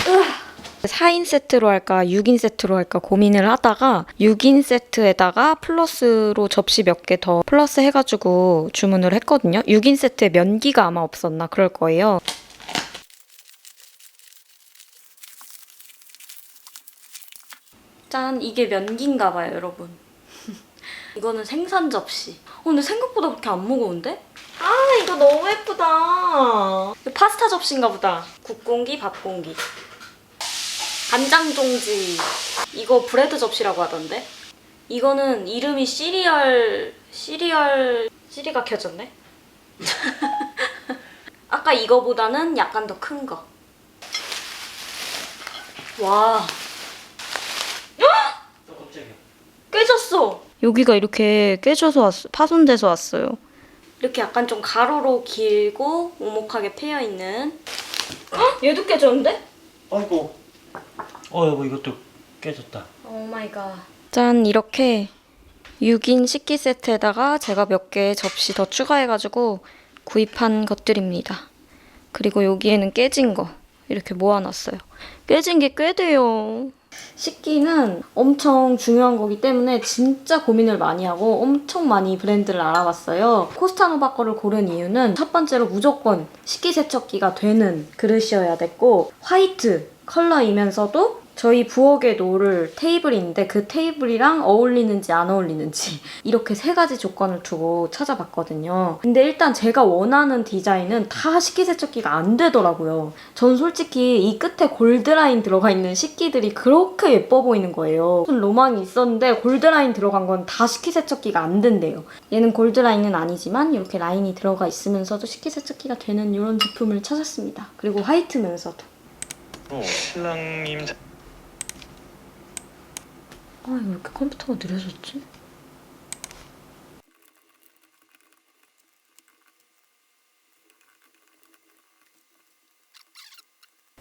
으아. 4인 세트로 할까 6인 세트로 할까 고민을 하다가 6인 세트에다가 플러스로 접시 몇 개 더 플러스 해가지고 주문을 했거든요. 6인 세트에 면기가 아마 없었나 그럴 거예요. 짠! 이게 면기인가 봐요, 여러분. 이거는 생산 접시. 근데 생각보다 그렇게 안 무거운데? 아, 이거 너무 예쁘다. 이거 파스타 접시인가 보다. 국공기, 밥공기. 간장 종지. 이거 브레드 접시라고 하던데? 이거는 이름이 시리가 켜졌네? 아까 이거보다는 약간 더 큰 거. 와. 깜짝이야. 깨졌어. 여기가 이렇게 깨져서 파손돼서 왔어요. 이렇게 약간 좀 가로로 길고 오목하게 패여 있는. 얘도 깨졌는데? 아이고. 여보, 이것도 깨졌다. 오 마이 갓. 짠, 이렇게 6인 식기 세트에다가 제가 몇 개 접시 더 추가해가지고 구입한 것들입니다. 그리고 여기에는 깨진 거 이렇게 모아놨어요. 깨진 게 꽤 돼요. 식기는 엄청 중요한 거기 때문에 진짜 고민을 많이 하고 엄청 많이 브랜드를 알아봤어요. 코스타노바 거를 고른 이유는 첫 번째로 무조건 식기세척기가 되는 그릇이어야 됐고 화이트 컬러이면서도 저희 부엌에 놓을 테이블이 있는데 그 테이블이랑 어울리는지 안 어울리는지 이렇게 3가지 조건을 두고 찾아봤거든요. 근데 일단 제가 원하는 디자인은 다 식기세척기가 안 되더라고요. 전 솔직히 이 끝에 골드라인 들어가 있는 식기들이 그렇게 예뻐 보이는 거예요. 무슨 로망이 있었는데 골드라인 들어간 건 다 식기세척기가 안 된대요. 얘는 골드라인은 아니지만 이렇게 라인이 들어가 있으면서도 식기세척기가 되는 이런 제품을 찾았습니다. 그리고 화이트면서도. 신랑님. 아, 왜 이렇게 컴퓨터가 느려졌지?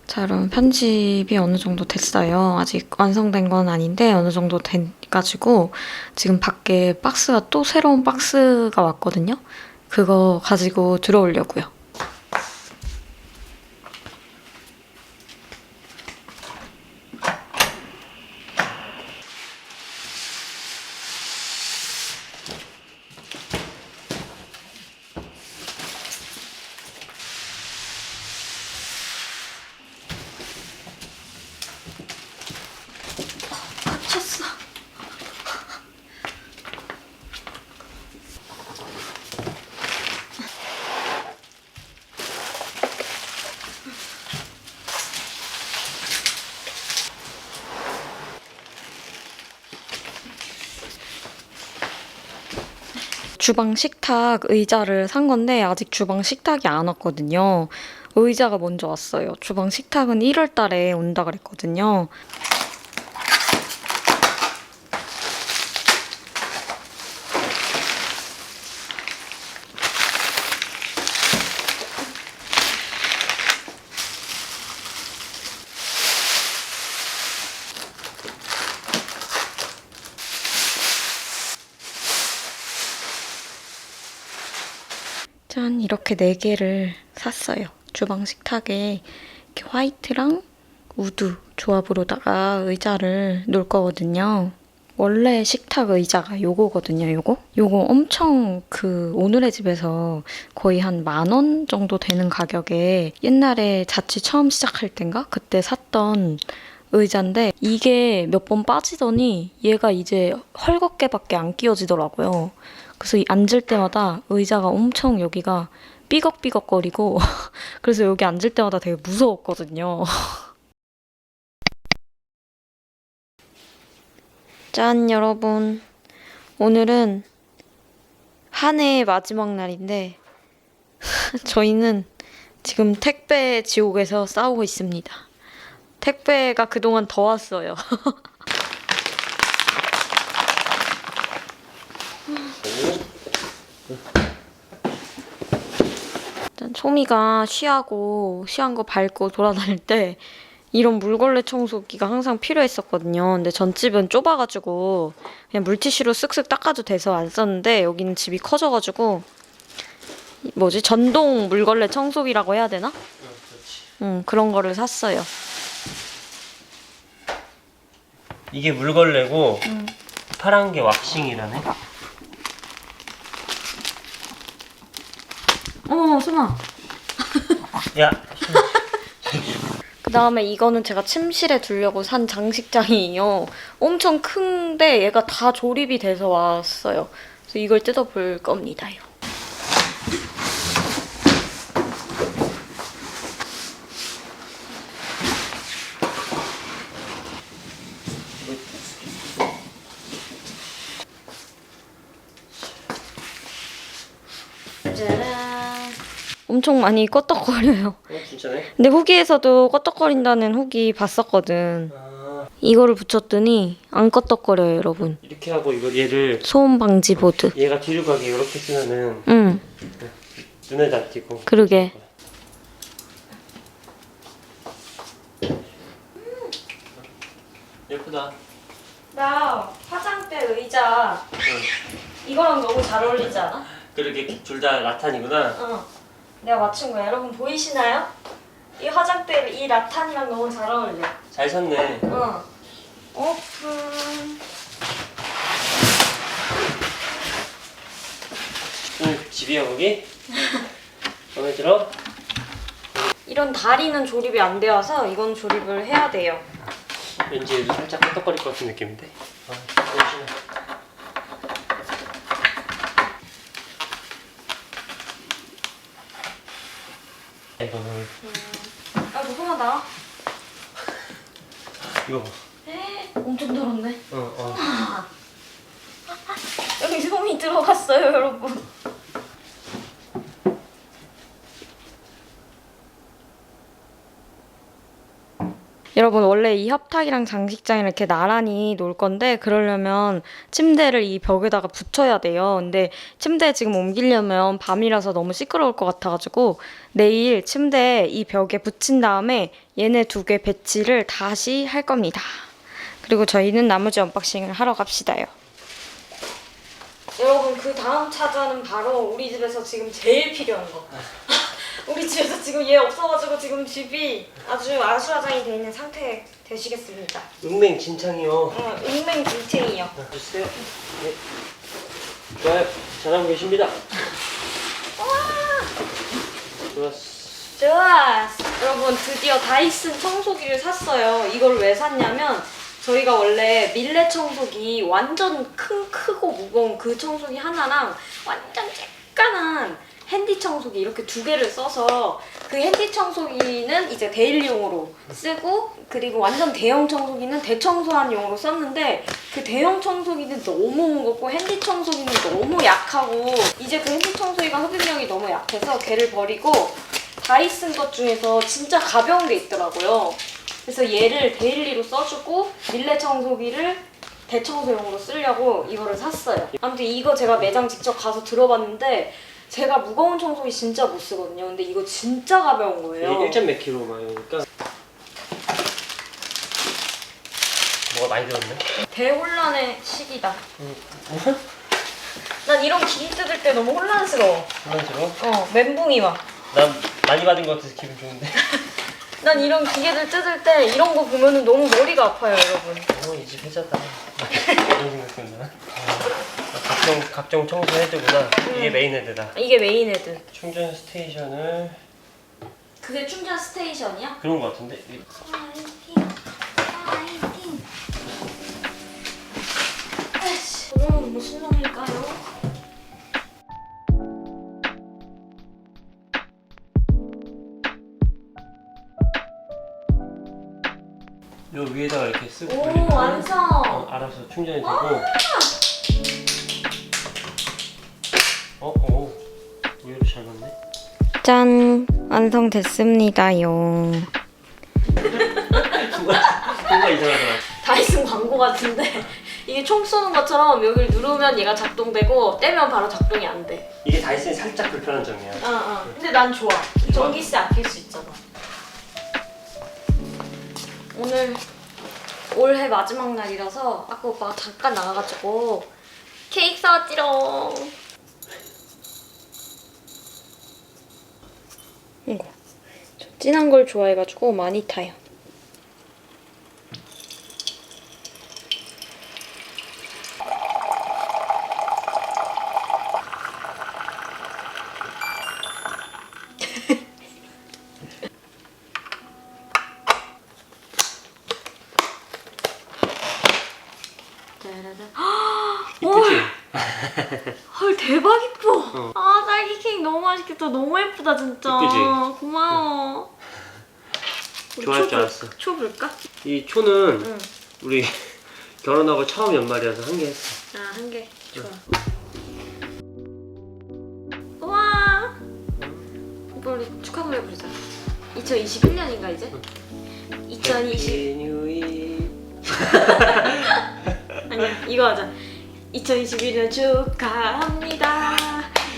자, 여러분 편집이 어느 정도 됐어요. 아직 완성된 건 아닌데 어느 정도 돼가지고 지금 밖에 박스가 또 새로운 박스가 왔거든요. 그거 가지고 들어오려고요. 갇혔어. 주방 식탁 의자를 산 건데 아직 주방 식탁이 안 왔거든요. 의자가 먼저 왔어요. 주방 식탁은 1월 달에 온다 그랬거든요. 짠, 이렇게 4개를 샀어요. 주방 식탁에 이렇게 화이트랑 우드 조합으로다가 의자를 놓을 거거든요. 원래 식탁 의자가 요거거든요, 요거 엄청 오늘의 집에서 거의 한 10,000원 정도 되는 가격에 옛날에 자취 처음 시작할 땐가? 그때 샀던 의자인데 이게 몇 번 빠지더니 얘가 이제 헐겁게밖에 안 끼워지더라고요. 그래서 앉을 때마다 의자가 엄청 여기가 삐걱삐걱거리고 그래서 여기 앉을 때마다 되게 무서웠거든요. 짠, 여러분. 오늘은 한 해의 마지막 날인데 저희는 지금 택배 지옥에서 싸우고 있습니다. 택배가 그동안 더 왔어요. 일단 초미가 쉬한 거 밟고 돌아다닐 때 이런 물걸레 청소기가 항상 필요했었거든요. 근데 전집은 좁아가지고 그냥 물티슈로 쓱쓱 닦아도 돼서 안 썼는데 여기는 집이 커져가지고 전동 물걸레 청소기라고 해야 되나? 그런 거를 샀어요. 이게 물걸레고 파란 게 왁싱이라네. 소마. 야. 그 다음에 이거는 제가 침실에 두려고 산 장식장이에요. 엄청 큰데 얘가 다 조립이 돼서 왔어요. 그래서 이걸 뜯어볼 겁니다요. 짜란. 엄청 많이 껐덕거려요. 진짜네? 근데 후기에서도 껐덕거린다는 후기 봤었거든. 이거를 붙였더니 안 껐덕거려요, 여러분. 이렇게 하고 얘를 소음 방지 보드. 얘가 뒤로 가게 이렇게 쓰면은 응, 눈에도 안 띄고. 그러게. 예쁘다. 나 화장대 의자 이거랑 너무 잘 어울리지 않아? 그러게 둘 다 라탄이구나. 내가 맞춘 거야. 여러분 보이시나요? 이 화장대 이 라탄이랑 너무 잘 어울려. 잘 샀네. 오픈. 집이야 거기? 마음에 들어? 이런 다리는 조립이 안 되어서 이건 조립을 해야 돼요. 왠지 여기 살짝 끄떡거릴 것 같은 느낌인데. 너무 심해. 이거는 아 무서워다. 이거 봐. 엄청 더럽네. 어. 여기 솜이 들어갔어요, 여러분. 여러분 원래 이 협탁이랑 장식장이랑 이렇게 나란히 놓을 건데 그러려면 침대를 이 벽에다가 붙여야 돼요. 근데 침대 지금 옮기려면 밤이라서 너무 시끄러울 것 같아가지고 내일 침대 이 벽에 붙인 다음에 얘네 두 개 배치를 다시 할 겁니다. 그리고 저희는 나머지 언박싱을 하러 갑시다요. 여러분 그 다음 차저는 바로 우리 집에서 지금 제일 필요한 거. 우리 집에서 지금 얘 없어가지고 지금 집이 아주 아수라장이 돼 있는 상태 되시겠습니다. 응맹진창이요. 웅맹진창이요. 주세요. 네. 좋아요. 잘하고 계십니다. 좋았어. 좋았어. 여러분 드디어 다이슨 청소기를 샀어요. 이걸 왜 샀냐면 저희가 원래 밀레 청소기 완전 크고 무거운 그 청소기 하나랑 완전 쬐깐한 핸디 청소기 이렇게 두 개를 써서 그 핸디 청소기는 이제 데일리용으로 쓰고 그리고 완전 대형 청소기는 대청소한 용으로 썼는데 그 대형 청소기는 너무 무겁고 핸디 청소기는 너무 약하고 이제 그 핸디 청소기가 흡입력이 너무 약해서 걔를 버리고 다이슨 것 중에서 진짜 가벼운 게 있더라고요. 그래서 얘를 데일리로 써주고 밀레 청소기를 대청소용으로 쓰려고 이거를 샀어요. 아무튼 이거 제가 매장 직접 가서 들어봤는데 제가 무거운 청소기 진짜 못 쓰거든요. 근데 이거 진짜 가벼운 거예요. 1점 몇 킬로만이니까 뭐가 많이 들었네? 대혼란의 시기다. 난 이런 기기 뜯을 때 너무 혼란스러워. 혼란스러워? 멘붕이 와. 난 많이 받은 것 같아서 기분 좋은데. 난 이런 기계들 뜯을 때 이런 거 보면은 너무 머리가 아파요, 여러분. 이 집 해자다. 이런 생각 든다. 각종 청소 헤드구나. 이게 메인 헤드다. 이게 메인 헤드. 충전 스테이션을 그게 충전 스테이션이야? 그런 것 같은데. 아이씨, 오늘은 무슨 놈일까요? 요 위에다가 이렇게 쓰고 오, 돌리면 완성! 알아서 충전이 되고. 오, 의외로 잘 맞네. 짠! 완성됐습니다요. 뭔가 이상하잖아. 다이슨 광고 같은데 이게 총 쏘는 것처럼 여기를 누르면 얘가 작동되고 떼면 바로 작동이 안 돼. 이게 다이슨이 살짝 불편한 점이야. 근데 난 좋아. 전기세 아낄 수 있잖아. 오늘 올해 마지막 날이라서 아까 오빠가 잠깐 나가가지고 케이크 사왔지롱. 이거 저 진한 걸 좋아해가지고 많이 타요. 이쁘지? 헐 대박 이뻐. 아 딸기 케이크 너무 맛있겠다. 너무 예쁘다 진짜. 이쁘지? 고마워. 우리 좋아할 줄 알았어. 초 볼까? 이 초는 우리 결혼하고 처음 연말이라서 한 개 했어. 아 한 개. 좋아. 우와. 오빠 우리 축하 노래 부르자. 2021년인가 이제? 2020. 뉴이. 아니야 이거 하자. 2021년 축하합니다.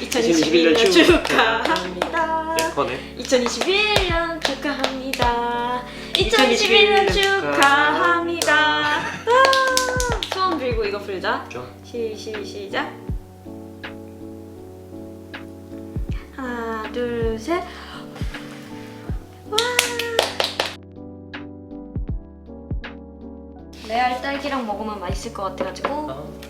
2021년 축하합니다. 네, 거네. 2021년 축하합니다. 2021년 축하합니다. 아, 소원 빌고 이거 불자. 좋아. 시작. 하나, 둘, 셋. 와. 레알 딸기랑 먹으면 맛있을 것 같아가지고.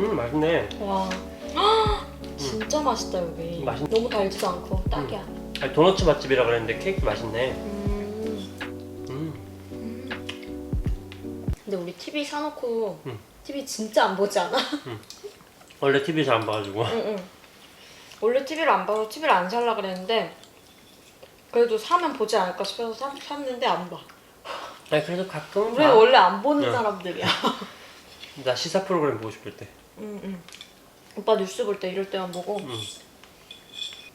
맛있네. 와. 진짜 맛있다 여기. 너무 달지도 않고 딱이야. 아니, 도너츠 맛집이라 그랬는데 케이크 맛있네. 근데 우리 TV 사놓고 응. TV 진짜 안 보지 않아? 원래 TV 잘 안 봐가지고. 응. 원래 TV를 안 봐서 TV를 안 살라 그랬는데 그래도 사면 보지 않을까 싶어서 샀는데 안 봐. 아니 그래도 가끔 우리 원래 안 보는 응. 사람들이야. 나 시사 프로그램 보고 싶을 때. 응. 오빠 뉴스 볼 때 이럴 때만 보고. 응.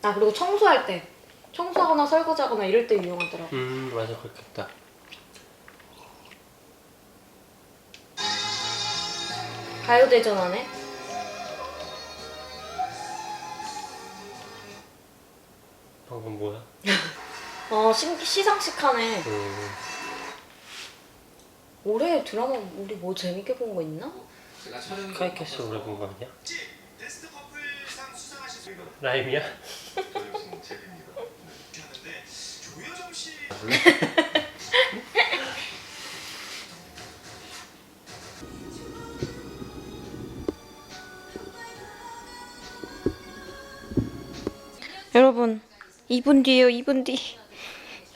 아 그리고 청소할 때. 청소하거나 설거지하거나 이럴 때 유용하더라고. 맞아 그렇겠다. 가요대전 하네? 방금 뭐야? 시상식 하네. 올해 드라마 우리 뭐 재밌게 본 거 있나? 스카이캐슬 오래 본 거 아니야? 라임이야? 여러분 2분 뒤에요. 2분 뒤.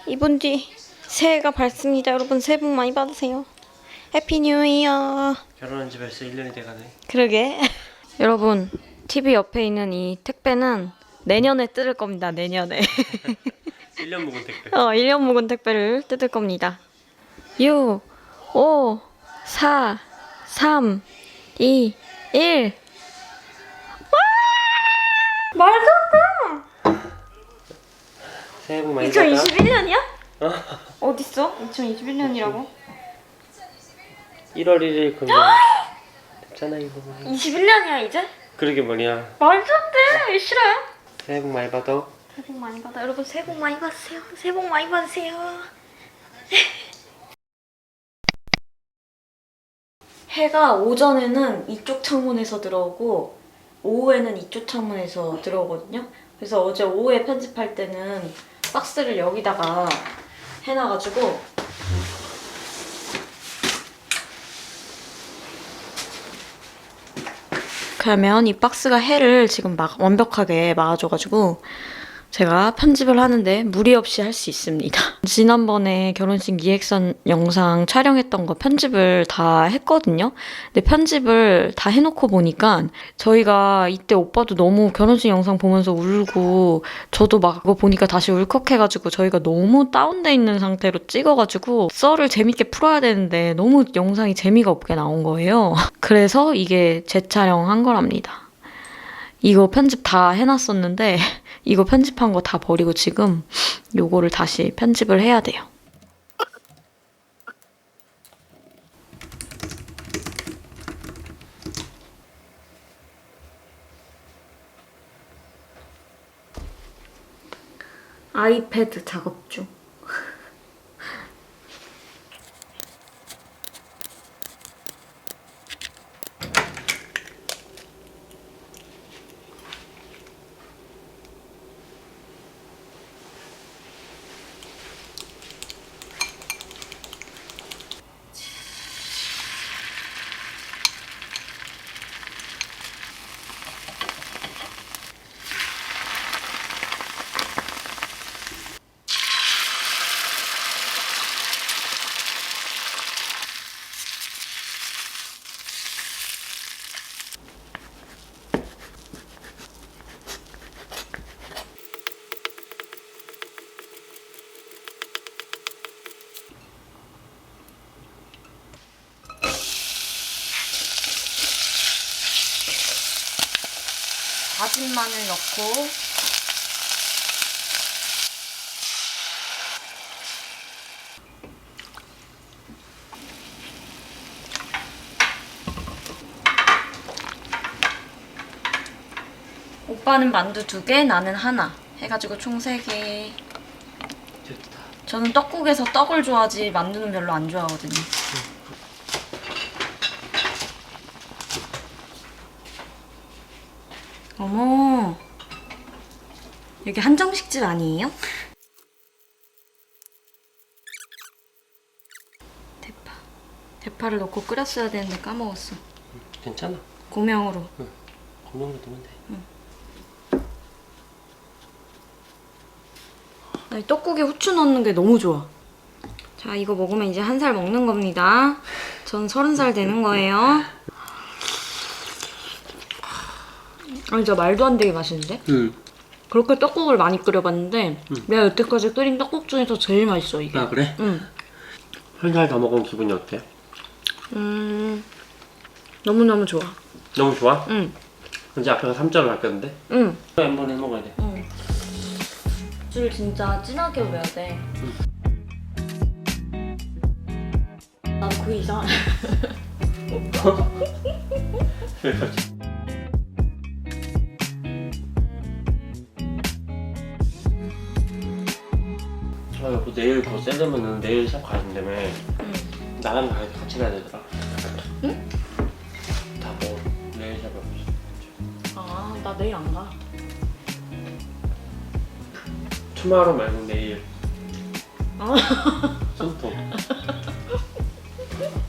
2분 뒤 새해가 밝습니다. 여러분 새해 복 많이 받으세요. 해피 뉴 이어. 결혼한 지 벌써 1년이 돼가네. 그러게. 여러분 TV 옆에 있는 이 택배는 내년에 뜯을 겁니다. 내년에. 1년 묵은 택배. 1년 묵은 택배를 뜯을 겁니다. 6, 5, 4, 3, 2, 1. 와! 말도 안 돼! 새해 복 많이 받아. 2021년이야? 어딨어? 2021년이라고? 1월 1일 금요일. 됐잖아 이거. 21년이야 이제? 그러게 말이야. 말도 안 돼! 싫어요? 새해 복 많이 받아. 새해 복 많이 받아. 여러분 새해 복 많이 받으세요. 새해 복 많이 받으세요. 해가 오전에는 이쪽 창문에서 들어오고 오후에는 이쪽 창문에서 들어오거든요. 그래서 어제 오후에 편집할 때는 박스를 여기다가 해놔가지고 그러면 이 박스가 해를 지금 완벽하게 막아줘가지고 제가 편집을 하는데 무리 없이 할 수 있습니다. 지난번에 결혼식 리액션 영상 촬영했던 거 편집을 다 했거든요. 근데 편집을 다 해놓고 보니까 저희가 이때 오빠도 너무 결혼식 영상 보면서 울고 저도 막 그거 보니까 다시 울컥해가지고 저희가 너무 다운돼 있는 상태로 찍어가지고 썰을 재밌게 풀어야 되는데 너무 영상이 재미가 없게 나온 거예요. 그래서 이게 재촬영한 거랍니다. 이거 편집 다 해놨었는데 이거 편집한 거 다 버리고 지금 요거를 다시 편집을 해야 돼요. 아이패드 작업 중. 다진 마늘 넣고 오빠는 만두 2개, 나는 하나 해가지고 총 3개. 좋다. 저는 떡국에서 떡을 좋아하지 만두는 별로 안 좋아하거든요. 어머, 여기 한정식집 아니에요? 대파를 넣고 끓였어야 되는데 까먹었어. 괜찮아. 고명으로. 고명으로 넣으면 돼. 나 이 떡국에 후추 넣는 게 너무 좋아. 자, 이거 먹으면 이제 1살 먹는 겁니다. 전 30살 되는 거예요. 아니, 진짜 말도 안 되게 맛있는데? 그렇게 떡국을 많이 끓여봤는데 내가 여태까지 끓인 떡국 중에서 제일 맛있어, 이게. 아 그래? 응. 1살 더 먹으면 기분이 어때? 너무너무 좋아. 너무 좋아? 응. 이제 앞에가 3점을 바뀌었는데? 응. 한번 해 먹어야 돼. 술 진짜 진하게 외야 돼. 나도 그 이상. 아 여보 내일 더 세려면은 내일 샵 가야 된다며. 나랑 가야 돼. 같이 가야 되더라. 응? 다 뭐 내일 샵에 없어. 아, 나 내일 안 가. 투마로 말고 내일. 아. 손톱.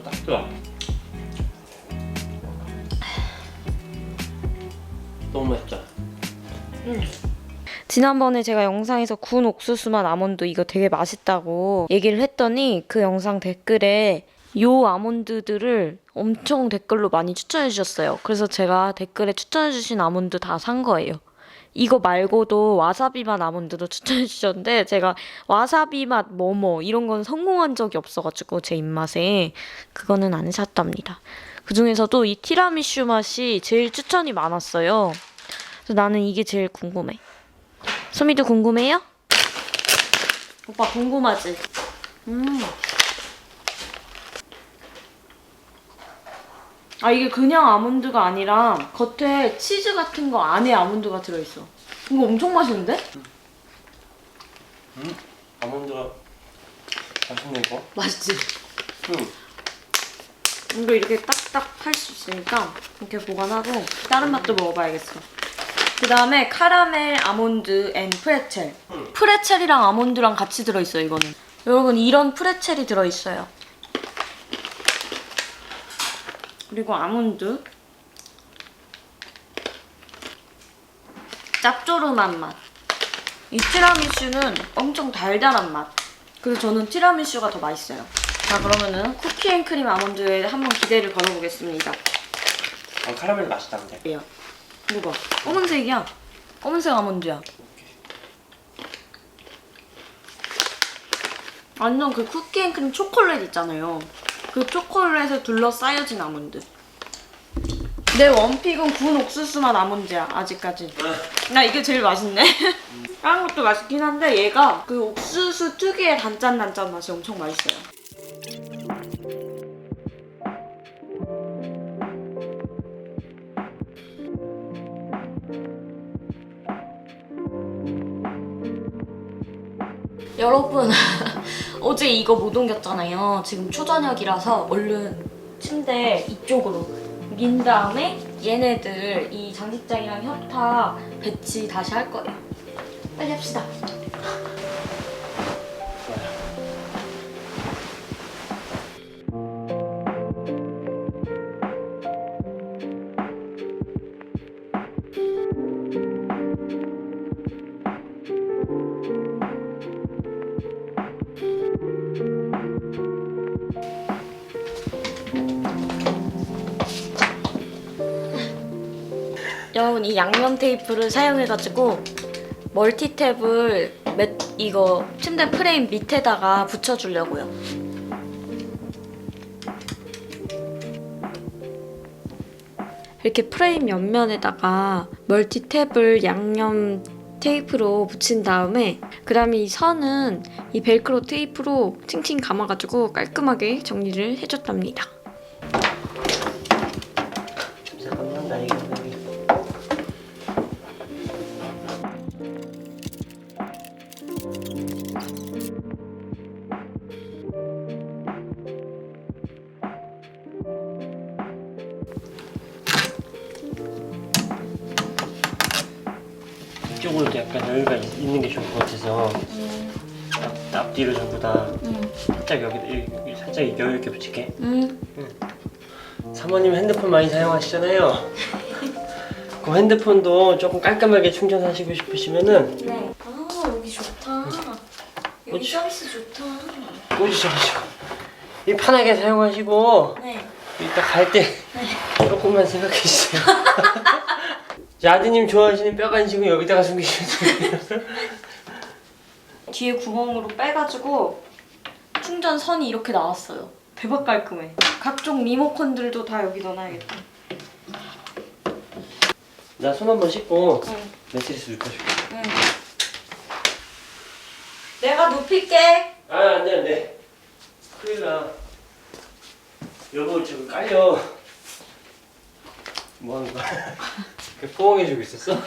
딱 좋아. 너무 맛있죠? 지난번에 제가 영상에서 구운 옥수수맛 아몬드 이거 되게 맛있다고 얘기를 했더니 그 영상 댓글에 요 아몬드들을 엄청 댓글로 많이 추천해 주셨어요. 그래서 제가 댓글에 추천해 주신 아몬드 다 산 거예요. 이거 말고도 와사비맛 아몬드도 추천해 주셨는데 제가 와사비맛 뭐뭐 이런 건 성공한 적이 없어가지고 제 입맛에 그거는 안 샀답니다. 그중에서도 이 티라미슈 맛이 제일 추천이 많았어요. 그래서 나는 이게 제일 궁금해. 소미도 궁금해요? 오빠 궁금하지? 아, 이게 그냥 아몬드가 아니라 겉에 치즈 같은 거 안에 아몬드가 들어있어. 이거 엄청 맛있는데? 아몬드가 맛있네 이거. 맛있지? 응. 이거 이렇게 딱딱 할 수 있으니까 이렇게 보관하고 다른 맛도 먹어봐야겠어. 그 다음에 카라멜 아몬드 앤 프레첼. 프레첼이랑 아몬드랑 같이 들어있어요, 이거는. 여러분, 이런 프레첼이 들어있어요. 그리고 아몬드. 짭조름한 맛. 이 티라미슈는 엄청 달달한 맛. 그래서 저는 티라미슈가 더 맛있어요. 자, 그러면은 쿠키앤크림 아몬드에 한번 기대를 걸어보겠습니다. 카라멜 맛있다는데. 이거 봐. 검은색이야. 검은색 아몬드야. 완전 그 쿠키앤크림 초콜릿 있잖아요. 그 초콜릿에 둘러싸여진 아몬드. 내 원픽은 구운 옥수수맛 아몬드야, 아직까지. 나 이게 제일 맛있네. 다른 것도 맛있긴 한데 얘가 그 옥수수 특유의 단짠단짠 맛이 엄청 맛있어요. 여러분, 어제 이거 못 옮겼잖아요. 지금 초저녁이라서 얼른 침대 이쪽으로 민 다음에 얘네들 이 장식장이랑 협탁 배치 다시 할 거예요. 빨리 합시다. 여러분, 이 양면 테이프를 사용해가지고 멀티탭을 이거 침대 프레임 밑에다가 붙여주려고요. 이렇게 프레임 옆면에다가 멀티탭을 양념 테이프로 붙인 다음에 그 다음에 이 선은 이 벨크로 테이프로 칭칭 감아가지고 깔끔하게 정리를 해줬답니다. 감사합니다. 이게. 이쪽으로 약간 여유가 있는 게 좋을 것 같아서 앞뒤로 전부 다 살짝 여기 살짝 여유 있게 붙일게. 사모님 핸드폰 많이 사용하시잖아요. 그 핸드폰도 조금 깔끔하게 충전하시고 싶으시면은 네. 아 여기 좋다. 여기 서비스 좋다. 꽂으셔가지고 이 편하게 사용하시고 네. 이따 갈 때 조금만 생각해 주세요. 아드님 좋아하시는 뼈 간식은 여기다가 숨기시면 돼요. 뒤에 구멍으로 빼가지고 충전선이 이렇게 나왔어요. 대박 깔끔해. 각종 리모컨들도 다 여기 넣어놔야겠다. 나 손 한번 씻고 응. 매트리스 눕혀줄게. 응. 내가 눕힐게. 아 안돼 안돼. 큰일 나. 여보 지금 깔려. 뭐 하는 거야? 포옹해주고 있었어?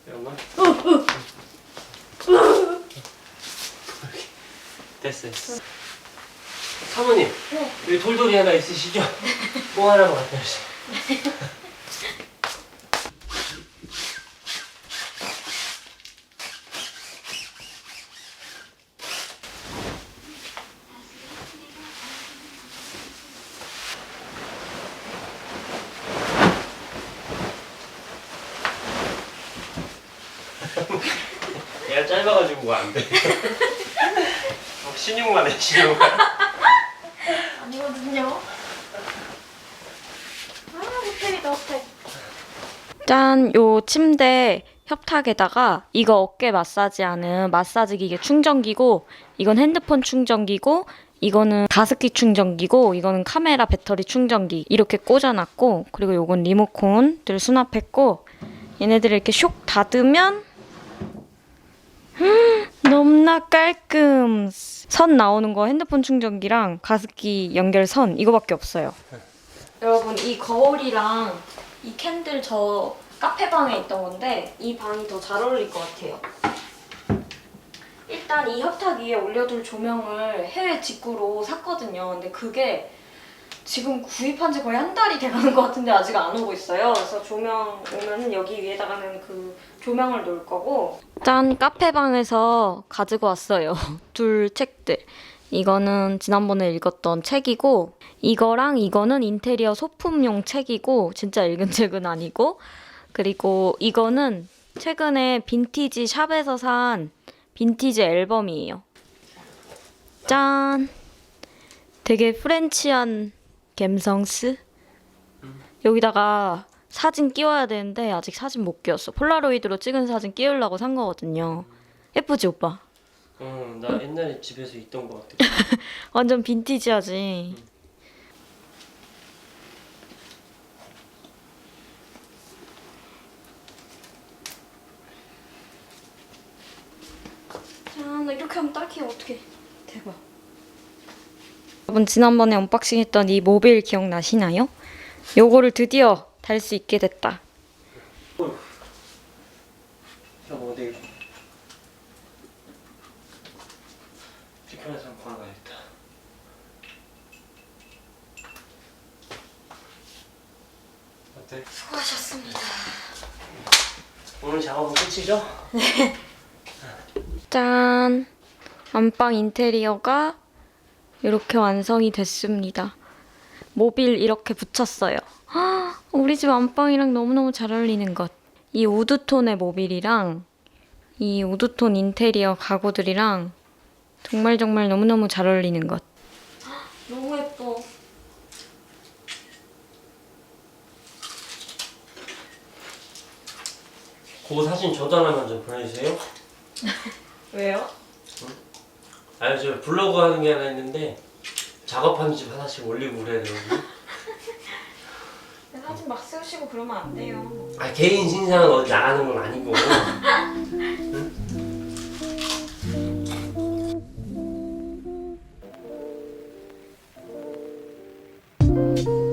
잠깐만. 됐어 됐어. 사모님 여기 돌돌이 하나 있으시죠? 뽕 하나만 갖다 주세요. 얘가 짧아가지고 뭐 안 돼. 신용만 해 신용만. 아니거든요. 아 호텔이다 호텔. 짠! 요 침대 협탁에다가 이거 어깨 마사지하는 마사지 기계 충전기고 이건 핸드폰 충전기고 이거는 가습기 충전기고 이거는 카메라 배터리 충전기 이렇게 꽂아놨고 그리고 요건 리모컨들 수납했고 얘네들을 이렇게 쇽 닫으면 너무나 깔끔. 선 나오는 거 핸드폰 충전기랑 가습기 연결선 이거밖에 없어요. 여러분 이 거울이랑 이 캔들 저 카페방에 있던 건데 이 방이 더 잘 어울릴 것 같아요. 일단 이 협탁 위에 올려둘 조명을 해외 직구로 샀거든요. 근데 그게 지금 구입한 지 거의 한 달이 돼가는 것 같은데 아직 안 오고 있어요. 그래서 조명 오면은 여기 위에다가는 그 조명을 놓을 거고. 짠! 카페방에서 가지고 왔어요. 둘 책들. 이거는 지난번에 읽었던 책이고 이거랑 이거는 인테리어 소품용 책이고 진짜 읽은 책은 아니고 그리고 이거는 최근에 빈티지 샵에서 산 빈티지 앨범이에요. 짠! 되게 프렌치한 갬성스? 여기다가 사진 끼워야 되는데 아직 사진 못 끼웠어. 폴라로이드로 찍은 사진 끼우려고 산 거거든요. 예쁘지 오빠? 나 옛날에 집에서 있던 거 같아. 완전 빈티지하지. 자, 나 이렇게 하면 딱히 어떡해. 대박. 여러분 지난번에 언박싱 했던 이 모빌 기억나시나요? 요거를 드디어 달 수 있게 됐다. 여보 어디 불편해서 한번 걸어가야겠다. 어때? 수고하셨습니다. 오늘 작업은 끝이죠? 짠! 안방 인테리어가 이렇게 완성이 됐습니다. 모빌 이렇게 붙였어요. 헉, 우리 집 안방이랑 너무너무 잘 어울리는 것. 이 우드톤의 모빌이랑 이 우드톤 인테리어 가구들이랑 정말 너무너무 잘 어울리는 것. 헉, 너무 예뻐. 그 사진 저도 하나만 좀 보내주세요. 왜요? 아니 저 블로그 하는 게 하나 있는데 작업하는 집 하나씩 올리고 그래야 되거든요. 사진 막 쓰시고 그러면 안 돼요. 아 개인 신상은 어디 나가는 건 아니고. 응?